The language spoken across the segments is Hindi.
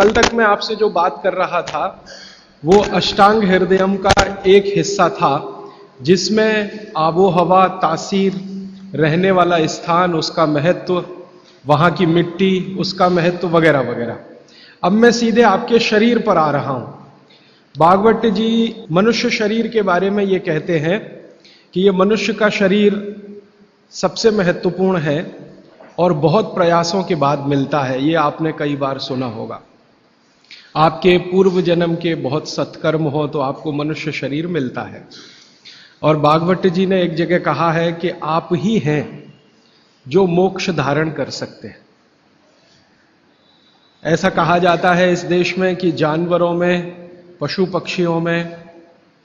कल तक मैं आपसे जो बात कर रहा था वो अष्टांग हृदयम का एक हिस्सा था, जिसमें आबो हवा, तासीर, रहने वाला स्थान, उसका महत्व, वहां की मिट्टी, उसका महत्व वगैरह वगैरह। अब मैं सीधे आपके शरीर पर आ रहा हूं। भागवत जी मनुष्य शरीर के बारे में ये कहते हैं कि ये मनुष्य का शरीर सबसे महत्वपूर्ण है और बहुत प्रयासों के बाद मिलता है। ये आपने कई बार सुना होगा। आपके पूर्व जन्म के बहुत सत्कर्म हो तो आपको मनुष्य शरीर मिलता है। और भागवत जी ने एक जगह कहा है कि आप ही हैं जो मोक्ष धारण कर सकते हैं। ऐसा कहा जाता है इस देश में कि जानवरों में, पशु पक्षियों में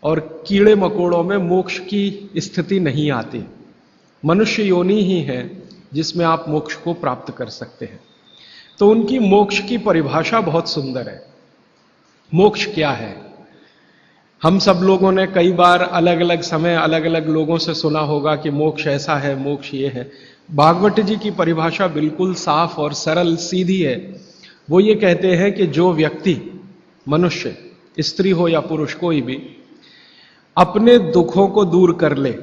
और कीड़े मकोड़ों में मोक्ष की स्थिति नहीं आती। मनुष्य योनि ही है जिसमें आप मोक्ष को प्राप्त कर सकते हैं। तो उनकी मोक्ष की परिभाषा बहुत सुंदर है। मोक्ष क्या है? हम सब लोगों ने कई बार अलग अलग समय अलग अलग लोगों से सुना होगा कि मोक्ष ऐसा है, मोक्ष ये है। भागवत जी की परिभाषा बिल्कुल साफ और सरल सीधी है। वो ये कहते हैं कि जो व्यक्ति, मनुष्य, स्त्री हो या पुरुष, कोई भी, अपने दुखों को दूर कर ले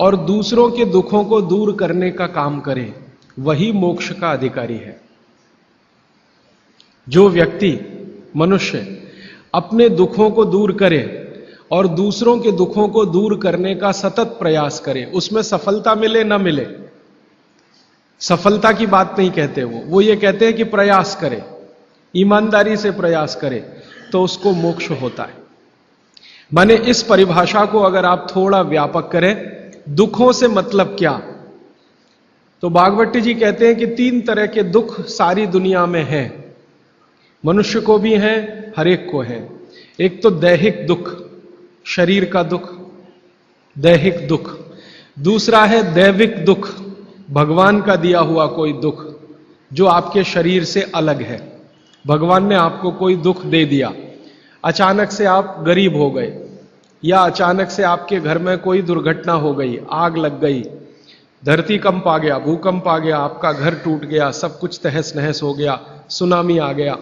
और दूसरों के दुखों को दूर करने का काम करे, वही मोक्ष का अधिकारी है। जो व्यक्ति, मनुष्य, अपने दुखों को दूर करे और दूसरों के दुखों को दूर करने का सतत प्रयास करे, उसमें सफलता मिले ना मिले, सफलता की बात नहीं कहते वो ये कहते हैं कि प्रयास करे, ईमानदारी से प्रयास करे, तो उसको मोक्ष होता है। माने इस परिभाषा को अगर आप थोड़ा व्यापक करें, दुखों से मतलब क्या, तो भागवत जी कहते हैं कि 3 तरह के दुख सारी दुनिया में हैं। मनुष्य को भी है, हर एक को है। एक तो दैहिक दुख, शरीर का दुख, दैहिक दुख। दूसरा है दैविक दुख, भगवान का दिया हुआ कोई दुख जो आपके शरीर से अलग है। भगवान ने आपको कोई दुख दे दिया, अचानक से आप गरीब हो गए, या अचानक से आपके घर में कोई दुर्घटना हो गई, आग लग गई, धरती कंप आ गया, भूकंप आ गया, आपका घर टूट गया, सब कुछ तहस नहस हो गया, सुनामी आ गया,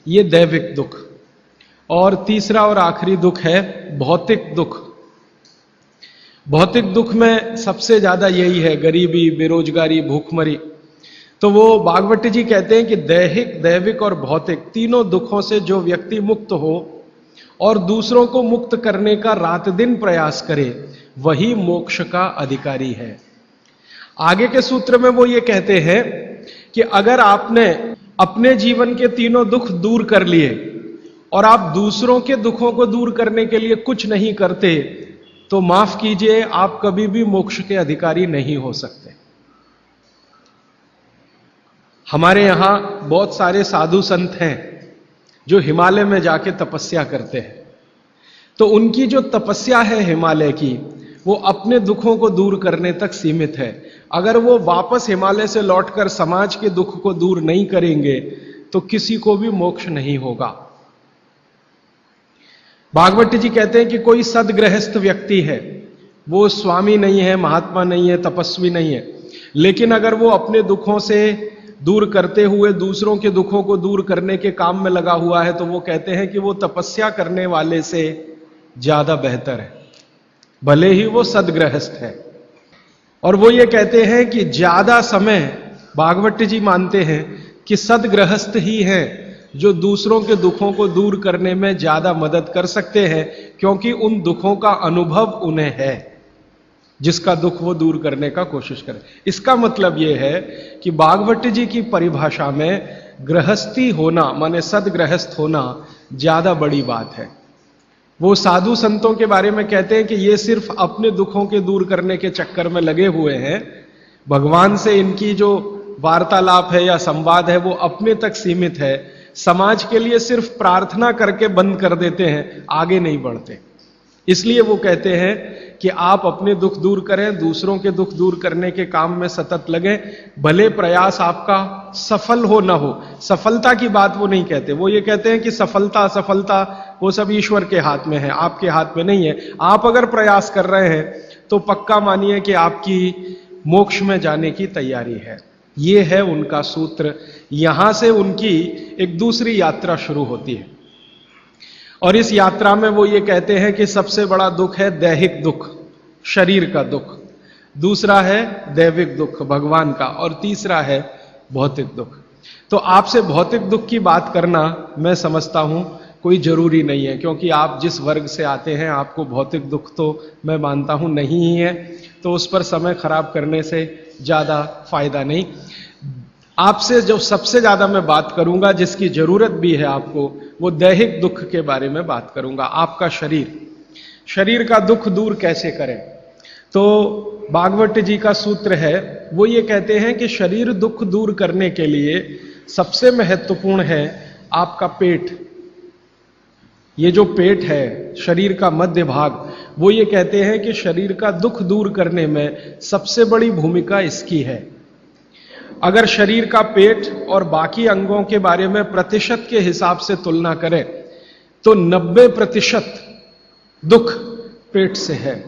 ये दैविक दुख। और तीसरा और आखिरी दुख है भौतिक दुख। भौतिक दुख में सबसे ज्यादा यही है, गरीबी, बेरोजगारी, भूखमरी। तो वो भागवत जी कहते हैं कि दैहिक, दैविक और भौतिक, तीनों दुखों से जो व्यक्ति मुक्त हो और दूसरों को मुक्त करने का रात दिन प्रयास करे, वही मोक्ष का अधिकारी है। आगे के सूत्र में वो ये कहते हैं कि अगर आपने अपने जीवन के तीनों दुख दूर कर लिए और आप दूसरों के दुखों को दूर करने के लिए कुछ नहीं करते, तो माफ कीजिए, आप कभी भी मोक्ष के अधिकारी नहीं हो सकते। हमारे यहां बहुत सारे साधु संत हैं जो हिमालय में जाके तपस्या करते हैं। तो उनकी जो तपस्या है हिमालय की, वो अपने दुखों को दूर करने तक सीमित है। अगर वो वापस हिमालय से लौटकर समाज के दुख को दूर नहीं करेंगे तो किसी को भी मोक्ष नहीं होगा। भागवत जी कहते हैं कि कोई सदगृहस्थ व्यक्ति है, वो स्वामी नहीं है, महात्मा नहीं है, तपस्वी नहीं है, लेकिन अगर वो अपने दुखों से दूर करते हुए दूसरों के दुखों को दूर करने के काम में लगा हुआ है, तो वो कहते हैं कि वो तपस्या करने वाले से ज्यादा बेहतर है, भले ही वो सदगृहस्थ है। और वो ये कहते हैं कि ज्यादा समय, भागवत जी मानते हैं कि सदगृहस्थ ही हैं जो दूसरों के दुखों को दूर करने में ज्यादा मदद कर सकते हैं, क्योंकि उन दुखों का अनुभव उन्हें है, जिसका दुख वो दूर करने का कोशिश करें। इसका मतलब यह है कि भागवत जी की परिभाषा में गृहस्थी होना, माने सदगृहस्थ होना, ज्यादा बड़ी बात है। वो साधु संतों के बारे में कहते हैं कि ये सिर्फ अपने दुखों के दूर करने के चक्कर में लगे हुए हैं। भगवान से इनकी जो वार्तालाप है या संवाद है वो अपने तक सीमित है, समाज के लिए सिर्फ प्रार्थना करके बंद कर देते हैं, आगे नहीं बढ़ते। इसलिए वो कहते हैं कि आप अपने दुख दूर करें, दूसरों के दुख दूर करने के काम में सतत लगे, भले प्रयास आपका सफल हो ना हो। सफलता की बात वो नहीं कहते, वो ये कहते हैं कि सफलता असफलता वो सब ईश्वर के हाथ में है, आपके हाथ में नहीं है। आप अगर प्रयास कर रहे हैं तो पक्का मानिए कि आपकी मोक्ष में जाने की तैयारी है। ये है उनका सूत्र। यहां से उनकी एक दूसरी यात्रा शुरू होती है और इस यात्रा में वो ये कहते हैं कि सबसे बड़ा दुख है दैहिक दुख, शरीर का दुख, दूसरा है दैविक दुख भगवान का, और तीसरा है भौतिक दुख। तो आपसे भौतिक दुख की बात करना मैं समझता हूं कोई जरूरी नहीं है, क्योंकि आप जिस वर्ग से आते हैं आपको भौतिक दुख तो मैं मानता हूं नहीं ही है, तो उस पर समय खराब करने से ज्यादा फायदा नहीं। आपसे जो सबसे ज्यादा मैं बात करूंगा, जिसकी जरूरत भी है आपको, वो दैहिक दुख के बारे में बात करूंगा। आपका शरीर का दुख दूर कैसे करें? तो भागवत जी का सूत्र है, वो ये कहते हैं कि शरीर दुख दूर करने के लिए सबसे महत्वपूर्ण है आपका पेट। ये जो पेट है, शरीर का मध्य भाग, वो ये कहते हैं कि शरीर का दुख दूर करने में सबसे बड़ी भूमिका इसकी है। अगर शरीर का पेट और बाकी अंगों के बारे में प्रतिशत के हिसाब से तुलना करें तो 90% दुख पेट से है,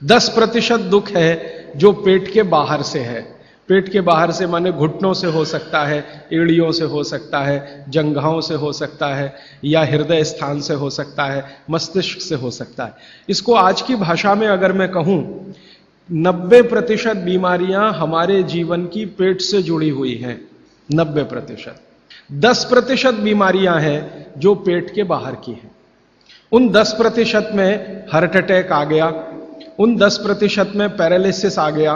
10% दुख है जो पेट के बाहर से है। पेट के बाहर से माने घुटनों से हो सकता है, एड़ियों से हो सकता है, जंघाओं से हो सकता है, या हृदय स्थान से हो सकता है, मस्तिष्क से हो सकता है। इसको आज की भाषा में अगर मैं कहूं, 90% बीमारियां हमारे जीवन की पेट से जुड़ी हुई हैं। 90%। 10% बीमारियां हैं जो पेट के बाहर की हैं। उन 10% में हार्ट अटैक आ गया, उन 10% में पैरालिसिस आ गया,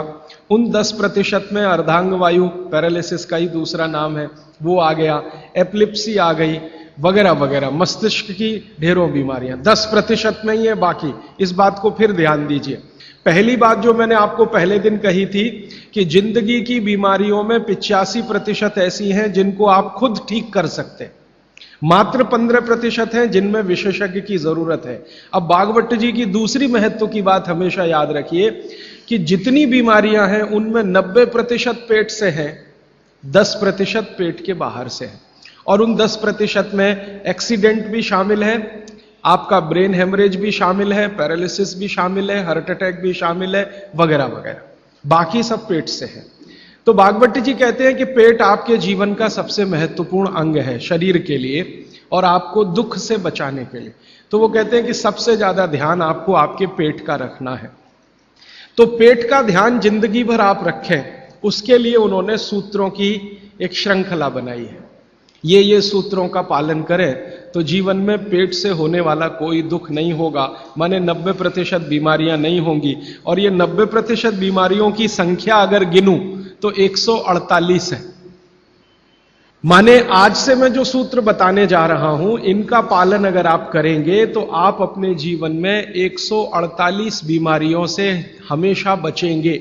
उन 10% में अर्धांग वायु, पैरालिसिस का ही दूसरा नाम है, वो आ गया, एपिलेप्सी आ गई, वगैरह वगैरह, मस्तिष्क की ढेरों बीमारियां 10% में ही है। बाकी इस बात को फिर ध्यान दीजिए। पहली बात जो मैंने आपको पहले दिन कही थी कि जिंदगी की बीमारियों में 85% ऐसी हैं जिनको आप खुद ठीक कर सकते हैं, मात्र 15% हैं जिनमें विशेषज्ञ की जरूरत है। अब भागवत जी की दूसरी महत्व की बात हमेशा याद रखिए कि जितनी बीमारियां हैं उनमें 90% पेट से हैं, 10% पेट के बाहर से है, और उन 10% में एक्सीडेंट भी शामिल है, आपका ब्रेन हेमरेज भी शामिल है, पैरालिसिस भी शामिल है, हार्ट अटैक भी शामिल है, वगैरह वगैरह, बाकी सब पेट से है। तो भागवत जी कहते हैं कि पेट आपके जीवन का सबसे महत्वपूर्ण अंग है शरीर के लिए और आपको दुख से बचाने के लिए। तो वो कहते हैं कि सबसे ज्यादा ध्यान आपको आपके पेट का रखना है। तो पेट का ध्यान जिंदगी भर आप रखें, उसके लिए उन्होंने सूत्रों की एक श्रृंखला बनाई है। ये सूत्रों का पालन करें तो जीवन में पेट से होने वाला कोई दुख नहीं होगा, माने 90% बीमारियां नहीं होंगी। और ये 90% बीमारियों की संख्या अगर गिनूं तो 148 है। माने आज से मैं जो सूत्र बताने जा रहा हूं, इनका पालन अगर आप करेंगे तो आप अपने जीवन में 148 बीमारियों से हमेशा बचेंगे।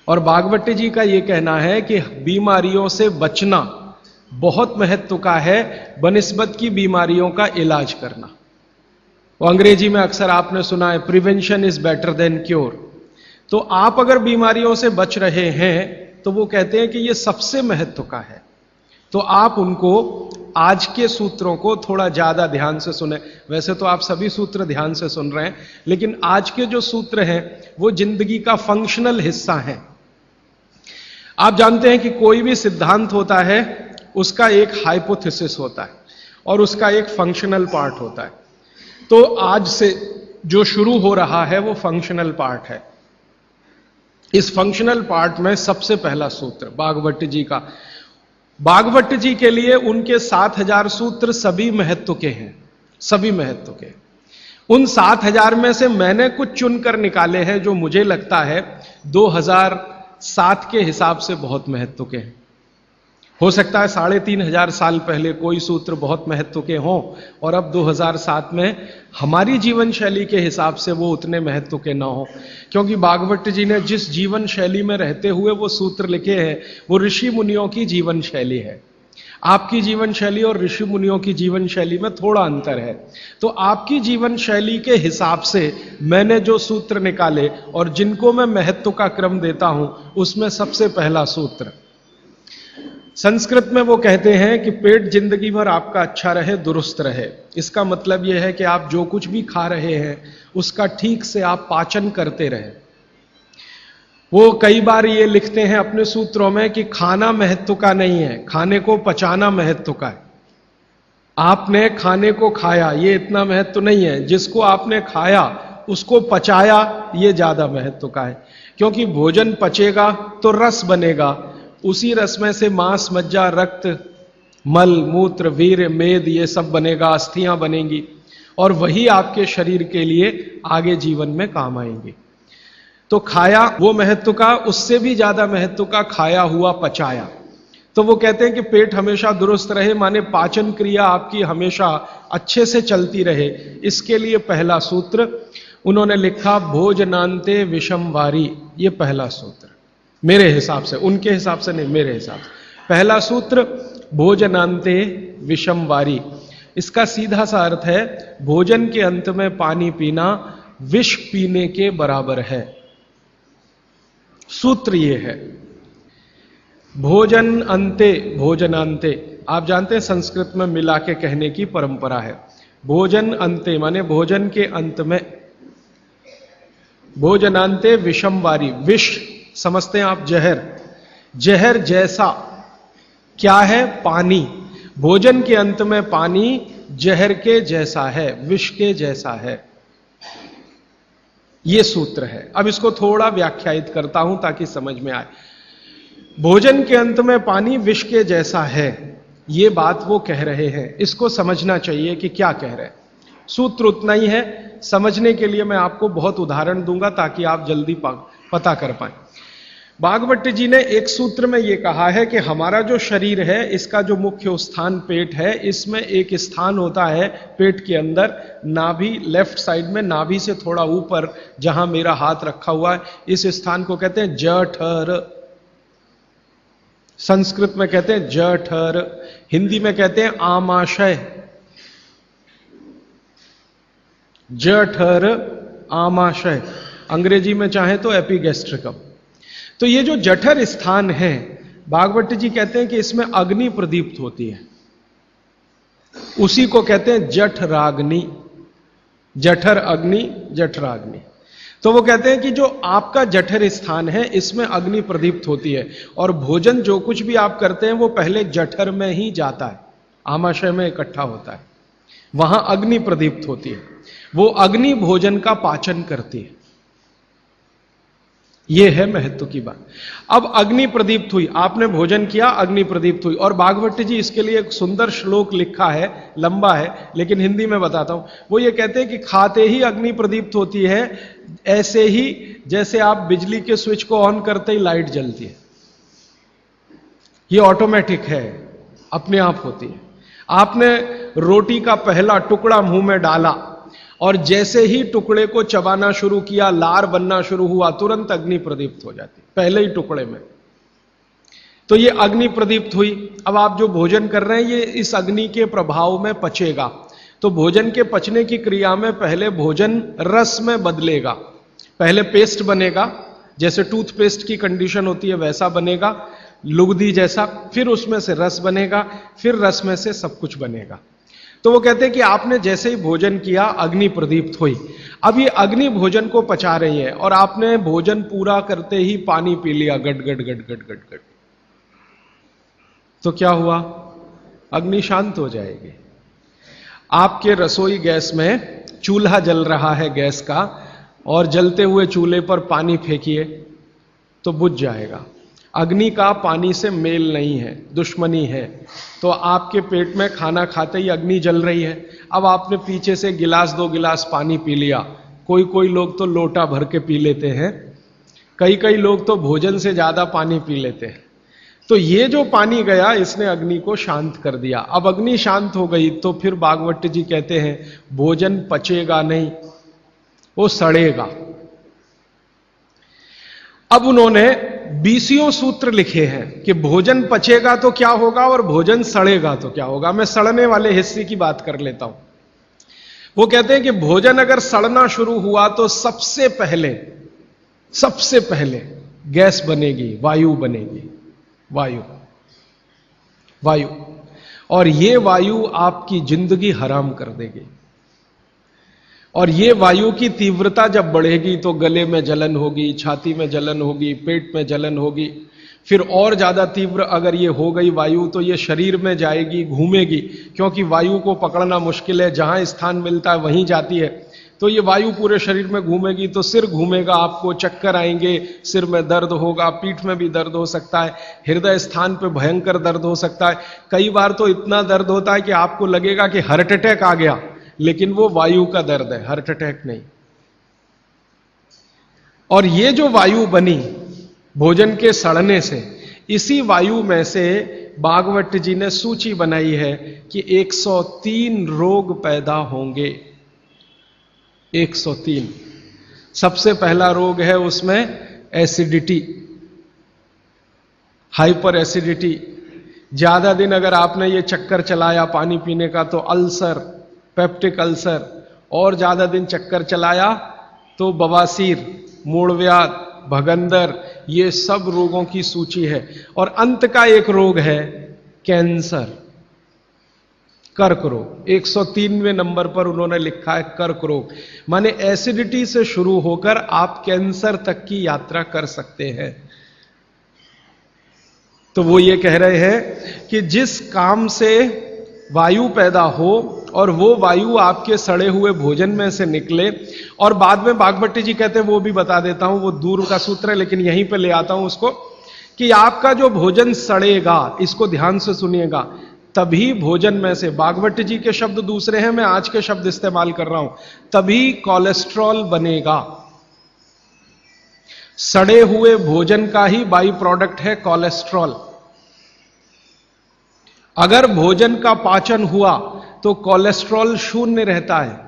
और भागवत जी का यह कहना है कि बीमारियों से बचना बहुत महत्व का है बनिस्बत की बीमारियों का इलाज करना। वो अंग्रेजी में अक्सर आपने सुना है, prevention is better than cure. तो आप अगर बीमारियों से बच रहे हैं तो वो कहते हैं कि ये सबसे महत्व का है। तो आप उनको, आज के सूत्रों को थोड़ा ज्यादा ध्यान से सुने। वैसे तो आप सभी सूत्र ध्यान से सुन रहे हैं, लेकिन आज के जो सूत्र हैं वो जिंदगी का फंक्शनल हिस्सा है। आप जानते हैं कि कोई भी सिद्धांत होता है उसका एक हाइपोथेसिस होता है और उसका एक फंक्शनल पार्ट होता है। तो आज से जो शुरू हो रहा है वो फंक्शनल पार्ट है। इस फंक्शनल पार्ट में सबसे पहला सूत्र भागवत जी का, भागवत जी के लिए उनके 7000 सूत्र सभी महत्व के हैं, सभी महत्व के। उन 7000 में से मैंने कुछ चुनकर निकाले हैं जो मुझे लगता है 2007 के हिसाब से बहुत महत्व के हैं। हो सकता है 3500 साल पहले कोई सूत्र बहुत महत्व के हों और अब 2007 में हमारी जीवन शैली के हिसाब से वो उतने महत्व के ना हो, क्योंकि भागवत जी ने जिस जीवन शैली में रहते हुए वो सूत्र लिखे हैं वो ऋषि मुनियों की जीवन शैली है। आपकी जीवन शैली और ऋषि मुनियों की जीवन शैली में थोड़ा अंतर है। तो आपकी जीवन शैली के हिसाब से मैंने जो सूत्र निकाले और जिनको मैं महत्व का क्रम देता हूं, उसमें सबसे पहला सूत्र, संस्कृत में वो कहते हैं कि पेट जिंदगी भर आपका अच्छा रहे, दुरुस्त रहे। इसका मतलब यह है कि आप जो कुछ भी खा रहे हैं उसका ठीक से आप पाचन करते रहे। वो कई बार ये लिखते हैं अपने सूत्रों में कि खाना महत्व का नहीं है, खाने को पचाना महत्व का है। आपने खाने को खाया, ये इतना महत्व नहीं है। जिसको आपने खाया उसको पचाया, ये ज्यादा महत्व का है। क्योंकि भोजन पचेगा तो रस बनेगा, उसी रस में से मांस, मज्जा, रक्त, मल, मूत्र, वीर्य, मेद, ये सब बनेगा, अस्थियां बनेंगी, और वही आपके शरीर के लिए आगे जीवन में काम आएंगे। तो खाया वो महत्व का, उससे भी ज्यादा महत्व का खाया हुआ पचाया। तो वो कहते हैं कि पेट हमेशा दुरुस्त रहे, माने पाचन क्रिया आपकी हमेशा अच्छे से चलती रहे। इसके लिए पहला सूत्र उन्होंने लिखा, भोजनांते विषम वारी। ये पहला सूत्र मेरे हिसाब से, उनके हिसाब से नहीं, मेरे हिसाब से पहला सूत्र भोजनांते विषम वारी। इसका सीधा सा अर्थ है, भोजन के अंत में पानी पीना विष पीने के बराबर है। सूत्र ये है, भोजन अंते, भोजनांते, आप जानते हैं संस्कृत में मिला के कहने की परंपरा है। भोजन अंते माने भोजन के अंत में, भोजनांते विषम वारी, विष समझते हैं आप, जहर, जहर जैसा क्या है, पानी। भोजन के अंत में पानी जहर के जैसा है, विष के जैसा है। यह सूत्र है। अब इसको थोड़ा व्याख्यायित करता हूं ताकि समझ में आए। भोजन के अंत में पानी विष के जैसा है, यह बात वो कह रहे हैं। इसको समझना चाहिए कि क्या कह रहे हैं। सूत्र उतना ही है, समझने के लिए मैं आपको बहुत उदाहरण दूंगा ताकि आप जल्दी पता कर पाए। भागवत जी ने एक सूत्र में यह कहा है कि हमारा जो शरीर है, इसका जो मुख्य स्थान पेट है, इसमें एक स्थान होता है पेट के अंदर, नाभि, लेफ्ट साइड में, नाभि से थोड़ा ऊपर जहां मेरा हाथ रखा हुआ है, इस स्थान को कहते हैं जठर। संस्कृत में कहते हैं जठर, हिंदी में कहते हैं आमाशय। जठर, आमाशय, अंग्रेजी में चाहे तो एपिगैस्ट्रिकम। तो ये जो जठर स्थान है, भागवत जी कहते हैं कि इसमें अग्नि प्रदीप्त होती है, उसी को कहते हैं जठराग्नि। जठर अग्नि, जठराग्नि। तो वो कहते हैं कि जो आपका जठर स्थान है, इसमें अग्नि प्रदीप्त होती है, और भोजन जो कुछ भी आप करते हैं वो पहले जठर में ही जाता है, आमाशय में इकट्ठा होता है, वहां अग्नि प्रदीप्त होती है। वो अग्नि भोजन का पाचन करती है। यह है महत्व की बात। अब अग्नि प्रदीप्त हुई, आपने भोजन किया, अग्नि प्रदीप्त हुई। और भागवत जी इसके लिए एक सुंदर श्लोक लिखा है, लंबा है लेकिन हिंदी में बताता हूं। वो ये कहते हैं कि खाते ही अग्नि प्रदीप्त होती है, ऐसे ही जैसे आप बिजली के स्विच को ऑन करते ही लाइट जलती है। ये ऑटोमेटिक है, अपने आप होती है। आपने रोटी का पहला टुकड़ा मुंह में डाला और जैसे ही टुकड़े को चबाना शुरू किया, लार बनना शुरू हुआ, तुरंत अग्नि प्रदीप्त हो जाती, पहले ही टुकड़े में। तो ये अग्नि प्रदीप्त हुई। अब आप जो भोजन कर रहे हैं, ये इस अग्नि के प्रभाव में पचेगा। तो भोजन के पचने की क्रिया में पहले भोजन रस में बदलेगा। पहले पेस्ट बनेगा, जैसे टूथपेस्ट की कंडीशन होती है वैसा बनेगा, लुगदी जैसा। फिर उसमें से रस बनेगा, फिर रस में से सब कुछ बनेगा। तो वो कहते हैं कि आपने जैसे ही भोजन किया, अग्नि प्रदीप्त हुई। अब ये अग्नि भोजन को पचा रही है, और आपने भोजन पूरा करते ही पानी पी लिया, गट गट गट गट गट गट। तो क्या हुआ? अग्नि शांत हो जाएगी। आपके रसोई गैस में चूल्हा जल रहा है गैस का, और जलते हुए चूल्हे पर पानी फेंकिए तो बुझ जाएगा। अग्नि का पानी से मेल नहीं है, दुश्मनी है। तो आपके पेट में खाना खाते ही अग्नि जल रही है। अब आपने पीछे से गिलास 2 गिलास पानी पी लिया। कोई कोई लोग तो लोटा भर के पी लेते हैं, कई लोग तो भोजन से ज्यादा पानी पी लेते हैं। तो ये जो पानी गया, इसने अग्नि को शांत कर दिया। अब अग्नि शांत हो गई तो फिर भागवत जी कहते हैं भोजन पचेगा नहीं, वो सड़ेगा। अब उन्होंने 20 सूत्र लिखे हैं कि भोजन पचेगा तो क्या होगा और भोजन सड़ेगा तो क्या होगा। मैं सड़ने वाले हिस्से की बात कर लेता हूं। वो कहते हैं कि भोजन अगर सड़ना शुरू हुआ तो सबसे पहले गैस बनेगी, वायु बनेगी, वायु। और ये वायु आपकी जिंदगी हराम कर देगी। और ये वायु की तीव्रता जब बढ़ेगी तो गले में जलन होगी, छाती में जलन होगी, पेट में जलन होगी। फिर और ज्यादा तीव्र अगर ये हो गई वायु तो ये शरीर में जाएगी, घूमेगी, क्योंकि वायु को पकड़ना मुश्किल है, जहां स्थान मिलता है वहीं जाती है। तो ये वायु पूरे शरीर में घूमेगी तो सिर घूमेगा, आपको चक्कर आएंगे, सिर में दर्द होगा, पीठ में भी दर्द हो सकता है, हृदय स्थान पे भयंकर दर्द हो सकता है। कई बार तो इतना दर्द होता है कि आपको लगेगा कि हार्ट अटैक आ गया, लेकिन वो वायु का दर्द है, हार्ट अटैक नहीं। और ये जो वायु बनी भोजन के सड़ने से, इसी वायु में से भागवत जी ने सूची बनाई है कि 103 रोग पैदा होंगे। 103। सबसे पहला रोग है उसमें एसिडिटी, हाइपर एसिडिटी। ज्यादा दिन अगर आपने ये चक्कर चलाया पानी पीने का तो अल्सर, पेप्टिक अल्सर, और ज्यादा दिन चक्कर चलाया तो बवासीर, मूढ़व्याध, भगंदर, ये सब रोगों की सूची है। और अंत का एक रोग है कैंसर, कर्क रोग। 103वें नंबर पर उन्होंने लिखा है कर्क रोग। माने एसिडिटी से शुरू होकर आप कैंसर तक की यात्रा कर सकते हैं। तो वो ये कह रहे हैं कि जिस काम से वायु पैदा हो और वो वायु आपके सड़े हुए भोजन में से निकले, और बाद में भागवत जी कहते हैं, वो भी बता देता हूं, वो दूर का सूत्र है लेकिन यहीं पे ले आता हूं उसको, कि आपका जो भोजन सड़ेगा, इसको ध्यान से सुनिएगा, तभी भोजन में से, भागवत जी के शब्द दूसरे हैं, मैं आज के शब्द इस्तेमाल कर रहा हूं, तभी कोलेस्ट्रॉल बनेगा। सड़े हुए भोजन का ही बाई प्रोडक्ट है कोलेस्ट्रॉल। अगर भोजन का पाचन हुआ तो कोलेस्ट्रॉल शून्य रहता है,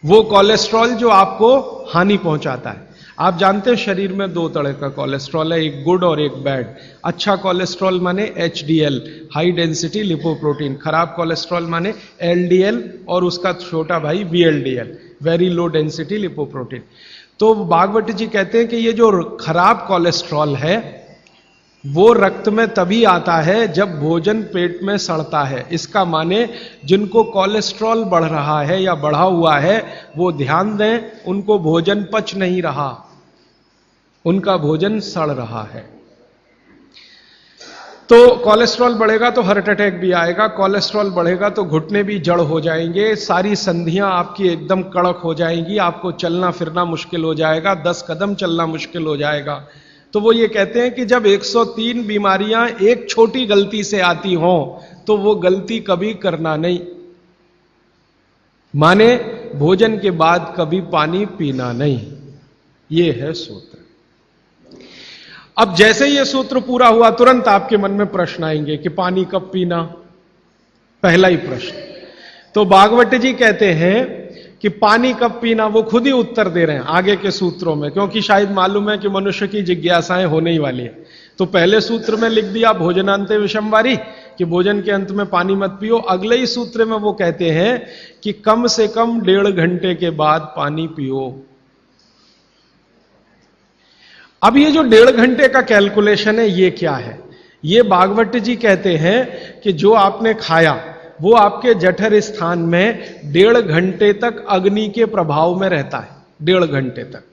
वो कोलेस्ट्रॉल जो आपको हानि पहुंचाता है। आप जानते हैं शरीर में दो तरह का कोलेस्ट्रॉल है, एक गुड और एक बैड। अच्छा कोलेस्ट्रॉल माने HDL, हाई डेंसिटी लिपोप्रोटीन। खराब कोलेस्ट्रॉल माने LDL और उसका छोटा भाई VLDL, very low density lipoprotein. तो भागवत जी कहते हैं कि ये जो खराब कोलेस्ट्रॉल है वो रक्त में तभी आता है जब भोजन पेट में सड़ता है। इसका माने जिनको कोलेस्ट्रॉल बढ़ रहा है या बढ़ा हुआ है वो ध्यान दें, उनको भोजन पच नहीं रहा, उनका भोजन सड़ रहा है। तो कोलेस्ट्रॉल बढ़ेगा तो हार्ट अटैक भी आएगा, कोलेस्ट्रॉल बढ़ेगा तो घुटने भी जड़ हो जाएंगे, सारी संधियां आपकी एकदम कड़क हो जाएंगी, आपको चलना फिरना मुश्किल हो जाएगा, 10 कदम चलना मुश्किल हो जाएगा। तो वो ये कहते हैं कि जब 103 बीमारियां एक छोटी गलती से आती हों तो वो गलती कभी करना नहीं। माने भोजन के बाद कभी पानी पीना नहीं, ये है सूत्र। अब जैसे ये सूत्र पूरा हुआ तुरंत आपके मन में प्रश्न आएंगे कि पानी कब पीना, पहला ही प्रश्न। तो भागवत जी कहते हैं कि पानी कब पीना वो खुद ही उत्तर दे रहे हैं आगे के सूत्रों में, क्योंकि शायद मालूम है कि मनुष्य की जिज्ञासाएं होने ही वाली है। तो पहले सूत्र में लिख दिया भोजनांते विषमवारी, कि भोजन के अंत में पानी मत पियो। अगले ही सूत्र में वो कहते हैं कि कम से कम 1.5 घंटे के बाद पानी पियो। अब ये जो 1.5 घंटे का कैलकुलेशन है ये क्या है? ये भागवत जी कहते हैं कि जो आपने खाया वो आपके जठर स्थान में 1.5 घंटे तक अग्नि के प्रभाव में रहता है, 1.5 घंटे तक।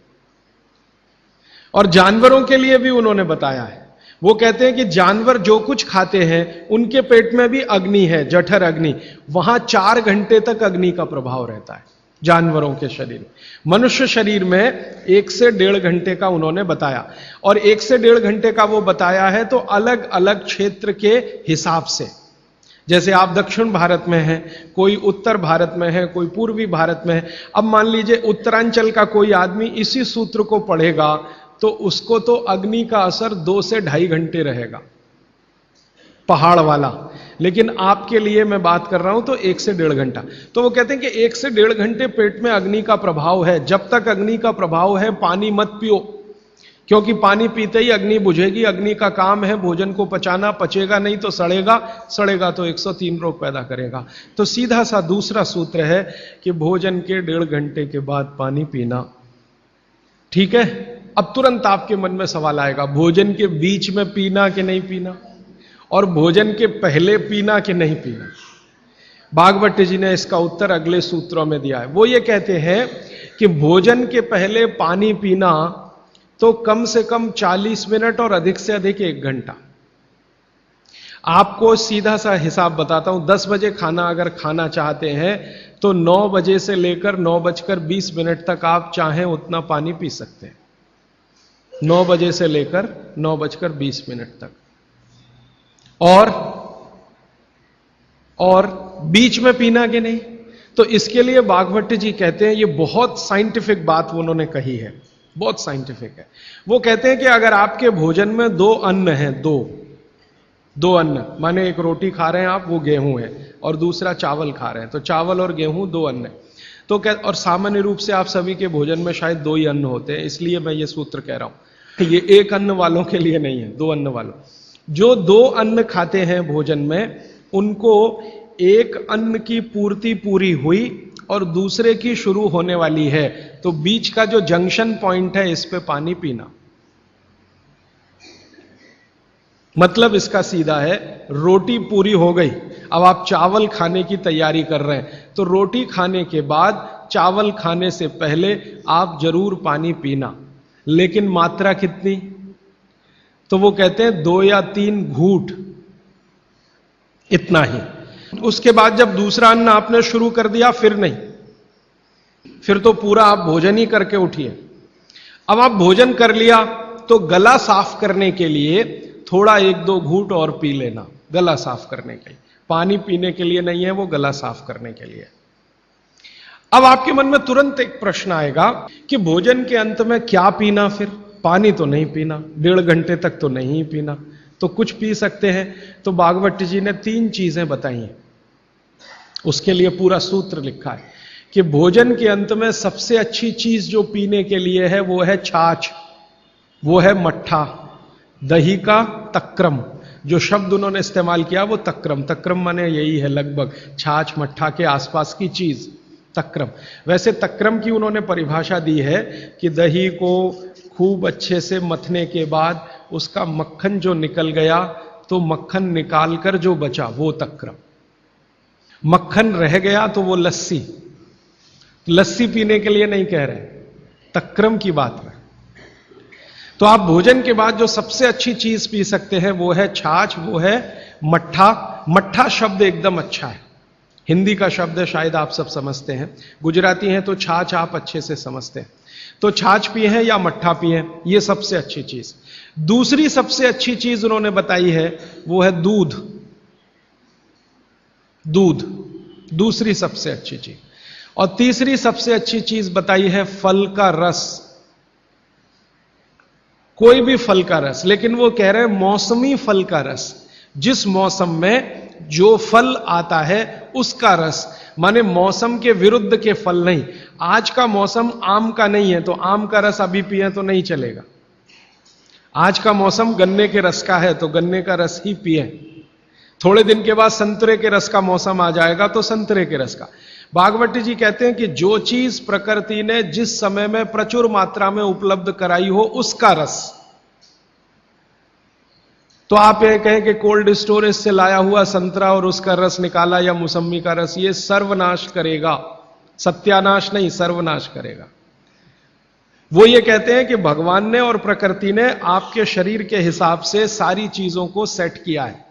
और जानवरों के लिए भी उन्होंने बताया है, वो कहते हैं कि जानवर जो कुछ खाते हैं उनके पेट में भी अग्नि है, जठर अग्नि, वहां 4 घंटे तक अग्नि का प्रभाव रहता है जानवरों के शरीर में। मनुष्य शरीर में 1 से 1.5 घंटे का उन्होंने बताया, और 1 से 1.5 घंटे का वो बताया है तो अलग अलग क्षेत्र के हिसाब से। जैसे आप दक्षिण भारत में हैं, कोई उत्तर भारत में है, कोई पूर्वी भारत में है। अब मान लीजिए उत्तरांचल का कोई आदमी इसी सूत्र को पढ़ेगा तो उसको तो अग्नि का असर 2 से 2.5 घंटे रहेगा, पहाड़ वाला। लेकिन आपके लिए मैं बात कर रहा हूं तो 1 से 1.5 घंटा। तो वो कहते हैं कि 1 से 1.5 घंटे पेट में अग्नि का प्रभाव है। जब तक अग्नि का प्रभाव है पानी मत पियो, क्योंकि पानी पीते ही अग्नि बुझेगी। अग्नि का काम है भोजन को पचाना, पचेगा नहीं तो सड़ेगा, सड़ेगा तो 103 रोग पैदा करेगा। तो सीधा सा दूसरा सूत्र है कि भोजन के 1.5 घंटे के बाद पानी पीना। ठीक है, अब तुरंत आपके मन में सवाल आएगा, भोजन के बीच में पीना कि नहीं पीना, और भोजन के पहले पीना कि नहीं पीना। भागवत जी ने इसका उत्तर अगले सूत्रों में दिया है। वो ये कहते हैं कि भोजन के पहले पानी पीना तो कम से कम 40 मिनट और अधिक से अधिक 1 घंटा। आपको सीधा सा हिसाब बताता हूं, 10 बजे खाना अगर खाना चाहते हैं तो 9 बजे से लेकर 9:20 तक आप चाहें उतना पानी पी सकते हैं। 9 बजे से लेकर 9:20 तक। और बीच में पीना कि नहीं, तो इसके लिए भागवत जी कहते हैं, ये बहुत साइंटिफिक बात उन्होंने कही है, बहुत साइंटिफिक है। वो कहते हैं कि अगर आपके भोजन में 2 अन्न हैं, दो अन्न, माने एक रोटी खा रहे हैं आप, वो गेहूं है, और दूसरा चावल खा रहे हैं, तो चावल और गेहूं 2 अन्न है। तो और सामान्य रूप से आप सभी के भोजन में शायद 2 ही अन्न होते हैं, इसलिए मैं ये सूत्र कह रहा हूं। ये 1 अन्न वालों के लिए नहीं है, 2 अन्न वालों। जो 2 अन्न खाते हैं भोजन में, उनको एक अन्न की पूर्ति पूरी हुई और दूसरे की शुरू होने वाली है, तो बीच का जो जंक्शन पॉइंट है, इस पे पानी पीना। मतलब इसका सीधा है, रोटी पूरी हो गई, अब आप चावल खाने की तैयारी कर रहे हैं, तो रोटी खाने के बाद चावल खाने से पहले आप जरूर पानी पीना, लेकिन मात्रा कितनी? तो वो कहते हैं 2 या 3 घूंट, इतना ही। उसके बाद जब दूसरा अन्न आपने शुरू कर दिया, फिर नहीं, फिर तो पूरा आप भोजन ही करके उठिए। अब आप भोजन कर लिया तो गला साफ करने के लिए थोड़ा 1-2 घूंट और पी लेना, गला साफ करने के लिए। पानी पीने के लिए नहीं है, वो गला साफ करने के लिए। अब आपके मन में तुरंत एक प्रश्न आएगा कि भोजन के अंत में क्या पीना? फिर पानी तो नहीं पीना, 1.5 घंटे तक तो नहीं पीना, तो कुछ पी सकते हैं। तो भागवत जी ने 3 चीजें बताई हैं, उसके लिए पूरा सूत्र लिखा है कि भोजन के अंत में सबसे अच्छी चीज जो पीने के लिए है वो है छाछ, वो है मट्ठा, दही का तक्रम। जो शब्द उन्होंने इस्तेमाल किया वो तक्रम, तक्रम माने यही है लगभग छाछ मट्ठा के आसपास की चीज, तक्रम। वैसे तक्रम की उन्होंने परिभाषा दी है कि दही को खूब अच्छे से मथने के बाद उसका मक्खन जो निकल गया, तो मक्खन निकालकर जो बचा वो तक्रम। मक्खन रह गया तो वो लस्सी, लस्सी पीने के लिए नहीं कह रहे, तक्रम की बात है। तो आप भोजन के बाद जो सबसे अच्छी चीज पी सकते हैं वो है छाछ, वो है मट्ठा। मट्ठा शब्द एकदम अच्छा है, हिंदी का शब्द है, शायद आप सब समझते हैं। गुजराती हैं तो छाछ आप अच्छे से समझते हैं। तो छाछ पिए हैं या मट्ठा पिए हैं, ये सबसे अच्छी चीज। दूसरी सबसे अच्छी चीज उन्होंने बताई है वो है दूध, दूध दूसरी सबसे अच्छी चीज। और तीसरी सबसे अच्छी चीज बताई है फल का रस, कोई भी फल का रस, लेकिन वो कह रहे हैं मौसमी फल का रस। जिस मौसम में जो फल आता है उसका रस, माने मौसम के विरुद्ध के फल नहीं। आज का मौसम आम का नहीं है तो आम का रस अभी पिए तो नहीं चलेगा। आज का मौसम गन्ने के रस का है तो गन्ने का रस ही पिए। थोड़े दिन के बाद संतरे के रस का मौसम आ जाएगा तो संतरे के रस का। भागवत जी कहते हैं कि जो चीज प्रकृति ने जिस समय में प्रचुर मात्रा में उपलब्ध कराई हो उसका रस। तो आप ये कहें कि कोल्ड स्टोरेज से लाया हुआ संतरा और उसका रस निकाला या मौसमी का रस, ये सर्वनाश करेगा, सत्यानाश नहीं, सर्वनाश करेगा। वो ये कहते हैं कि भगवान ने और प्रकृति ने आपके शरीर के हिसाब से सारी चीजों को सेट किया है,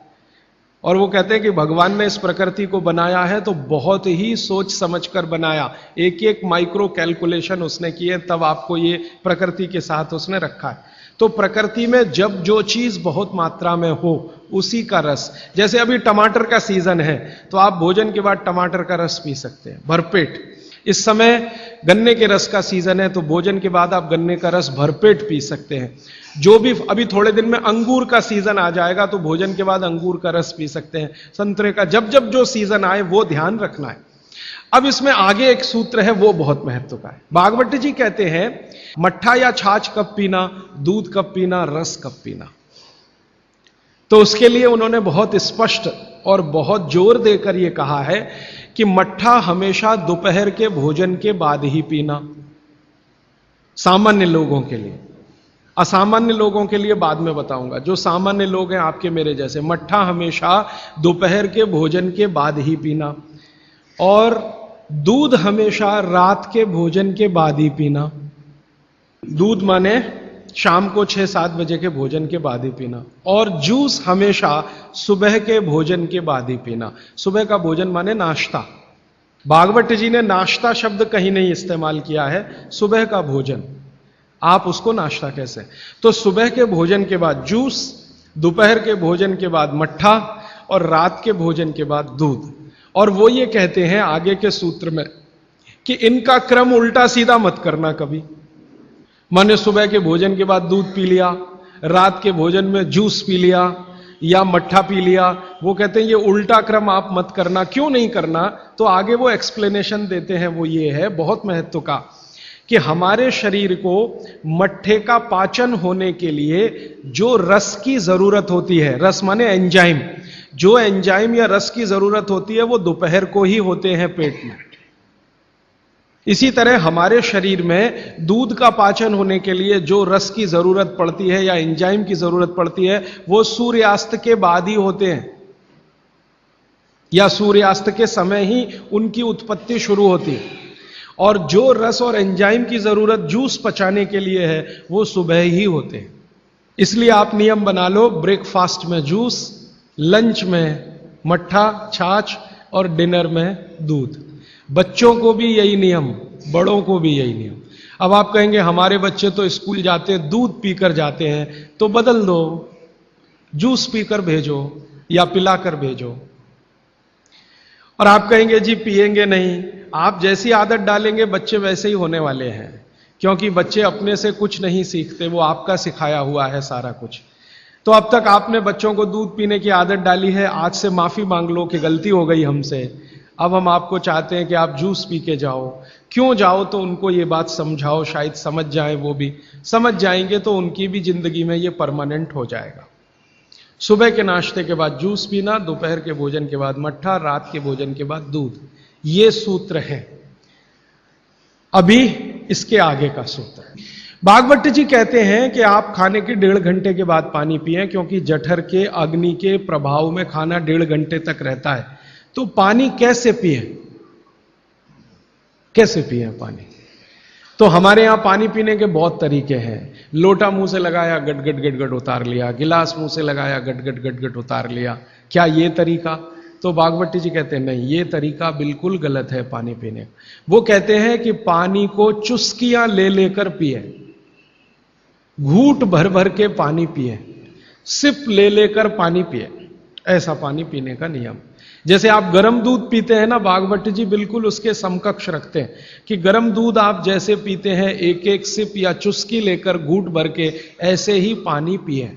और वो कहते हैं कि भगवान ने इस प्रकृति को बनाया है तो बहुत ही सोच समझकर बनाया, एक एक माइक्रो कैलकुलेशन उसने किए, तब आपको ये प्रकृति के साथ उसने रखा है। तो प्रकृति में जब जो चीज बहुत मात्रा में हो उसी का रस, जैसे अभी टमाटर का सीजन है तो आप भोजन के बाद टमाटर का रस पी सकते हैं भरपेट। इस समय गन्ने के रस का सीजन है तो भोजन के बाद आप गन्ने का रस भरपेट पी सकते हैं। जो भी अभी थोड़े दिन में अंगूर का सीजन आ जाएगा तो भोजन के बाद अंगूर का रस पी सकते हैं, संतरे का, जब जब जो सीजन आए वो ध्यान रखना है। अब इसमें आगे एक सूत्र है वो बहुत महत्व का है। भागवत जी कहते हैं मट्ठा या छाछ कब पीना, दूध कब पीना, रस कब पीना। तो उसके लिए उन्होंने बहुत स्पष्ट और बहुत जोर देकर यह कहा है कि मट्ठा हमेशा दोपहर के भोजन के बाद ही पीना, सामान्य लोगों के लिए। असामान्य लोगों के लिए बाद में बताऊंगा, जो सामान्य लोग हैं आपके मेरे जैसे, मट्ठा हमेशा दोपहर के भोजन के बाद ही पीना। और दूध हमेशा रात के भोजन के बाद ही पीना। दूध माने शाम को 6-7 बजे के भोजन के बाद ही पीना। और जूस हमेशा सुबह के भोजन के बाद ही पीना। सुबह का भोजन माने नाश्ता। भागवत जी ने नाश्ता शब्द कहीं नहीं इस्तेमाल किया है, सुबह का भोजन। आप उसको नाश्ता कैसे? तो सुबह के भोजन के बाद जूस, दोपहर के भोजन के बाद मट्ठा और रात के भोजन के बाद दूध। और वो ये कहते हैं आगे के सूत्र में कि इनका क्रम उल्टा सीधा मत करना कभी। माने सुबह के भोजन के बाद दूध पी लिया, रात के भोजन में जूस पी लिया या मट्ठा पी लिया। वो कहते हैं ये उल्टा क्रम आप मत करना। क्यों नहीं करना? तो आगे वो एक्सप्लेनेशन देते हैं, वो ये है बहुत महत्व का, कि हमारे शरीर को मट्ठे का पाचन होने के लिए जो रस की जरूरत होती है, रस माने एंजाइम, जो एंजाइम या रस की जरूरत होती है वो दोपहर को ही होते हैं पेट में। इसी तरह हमारे शरीर में दूध का पाचन होने के लिए जो रस की जरूरत पड़ती है या एंजाइम की जरूरत पड़ती है वो सूर्यास्त के बाद ही होते हैं, या सूर्यास्त के समय ही उनकी उत्पत्ति शुरू होती है। और जो रस और एंजाइम की जरूरत जूस पचाने के लिए है वो सुबह ही होते हैं। इसलिए आप नियम बना लो, ब्रेकफास्ट में जूस, लंच में मट्ठा छाछ और डिनर में दूध। बच्चों को भी यही नियम, बड़ों को भी यही नियम। अब आप कहेंगे हमारे बच्चे तो स्कूल जाते हैं दूध पीकर जाते हैं, तो बदल दो, जूस पीकर भेजो या पिलाकर भेजो। और आप कहेंगे जी पिएंगे नहीं। आप जैसी आदत डालेंगे बच्चे वैसे ही होने वाले हैं, क्योंकि बच्चे अपने से कुछ नहीं सीखते, वो आपका सिखाया हुआ है सारा कुछ। तो अब तक आपने बच्चों को दूध पीने की आदत डाली है, आज से माफी मांग लो कि गलती हो गई हमसे। अब हम आपको चाहते हैं कि आप जूस पी के जाओ। क्यों जाओ? तो उनको ये बात समझाओ, शायद समझ जाए, वो भी समझ जाएंगे तो उनकी भी जिंदगी में ये परमानेंट हो जाएगा। सुबह के नाश्ते के बाद जूस पीना, दोपहर के भोजन के बाद मट्ठा, रात के भोजन के बाद दूध। ये सूत्र है। अभी इसके आगे का सूत्र है। भागवत जी कहते हैं कि आप खाने के 1.5 घंटे के बाद पानी पिएं, क्योंकि जठर के अग्नि के प्रभाव में खाना 1.5 घंटे तक रहता है। तो पानी कैसे पिए? कैसे पिए पानी? तो हमारे यहां पानी पीने के बहुत तरीके हैं। लोटा मुंह से लगाया, गट गट गट गट उतार लिया। गिलास मुंह से लगाया, गट गट गट गट उतार लिया। क्या ये तरीका? तो भागवत जी कहते हैं नहीं, ये तरीका बिल्कुल गलत है पानी पीने। वो कहते हैं कि पानी को चुस्कियां ले लेकर पिए, घूंट भर भर के पानी पिए, सिप ले लेकर पानी पिए। ऐसा पानी पीने का नियम। जैसे आप गर्म दूध पीते हैं ना, भागवत जी बिल्कुल उसके समकक्ष रखते हैं कि गर्म दूध आप जैसे पीते हैं एक एक सिप या चुस्की लेकर घूंट भर के, ऐसे ही पानी पिए।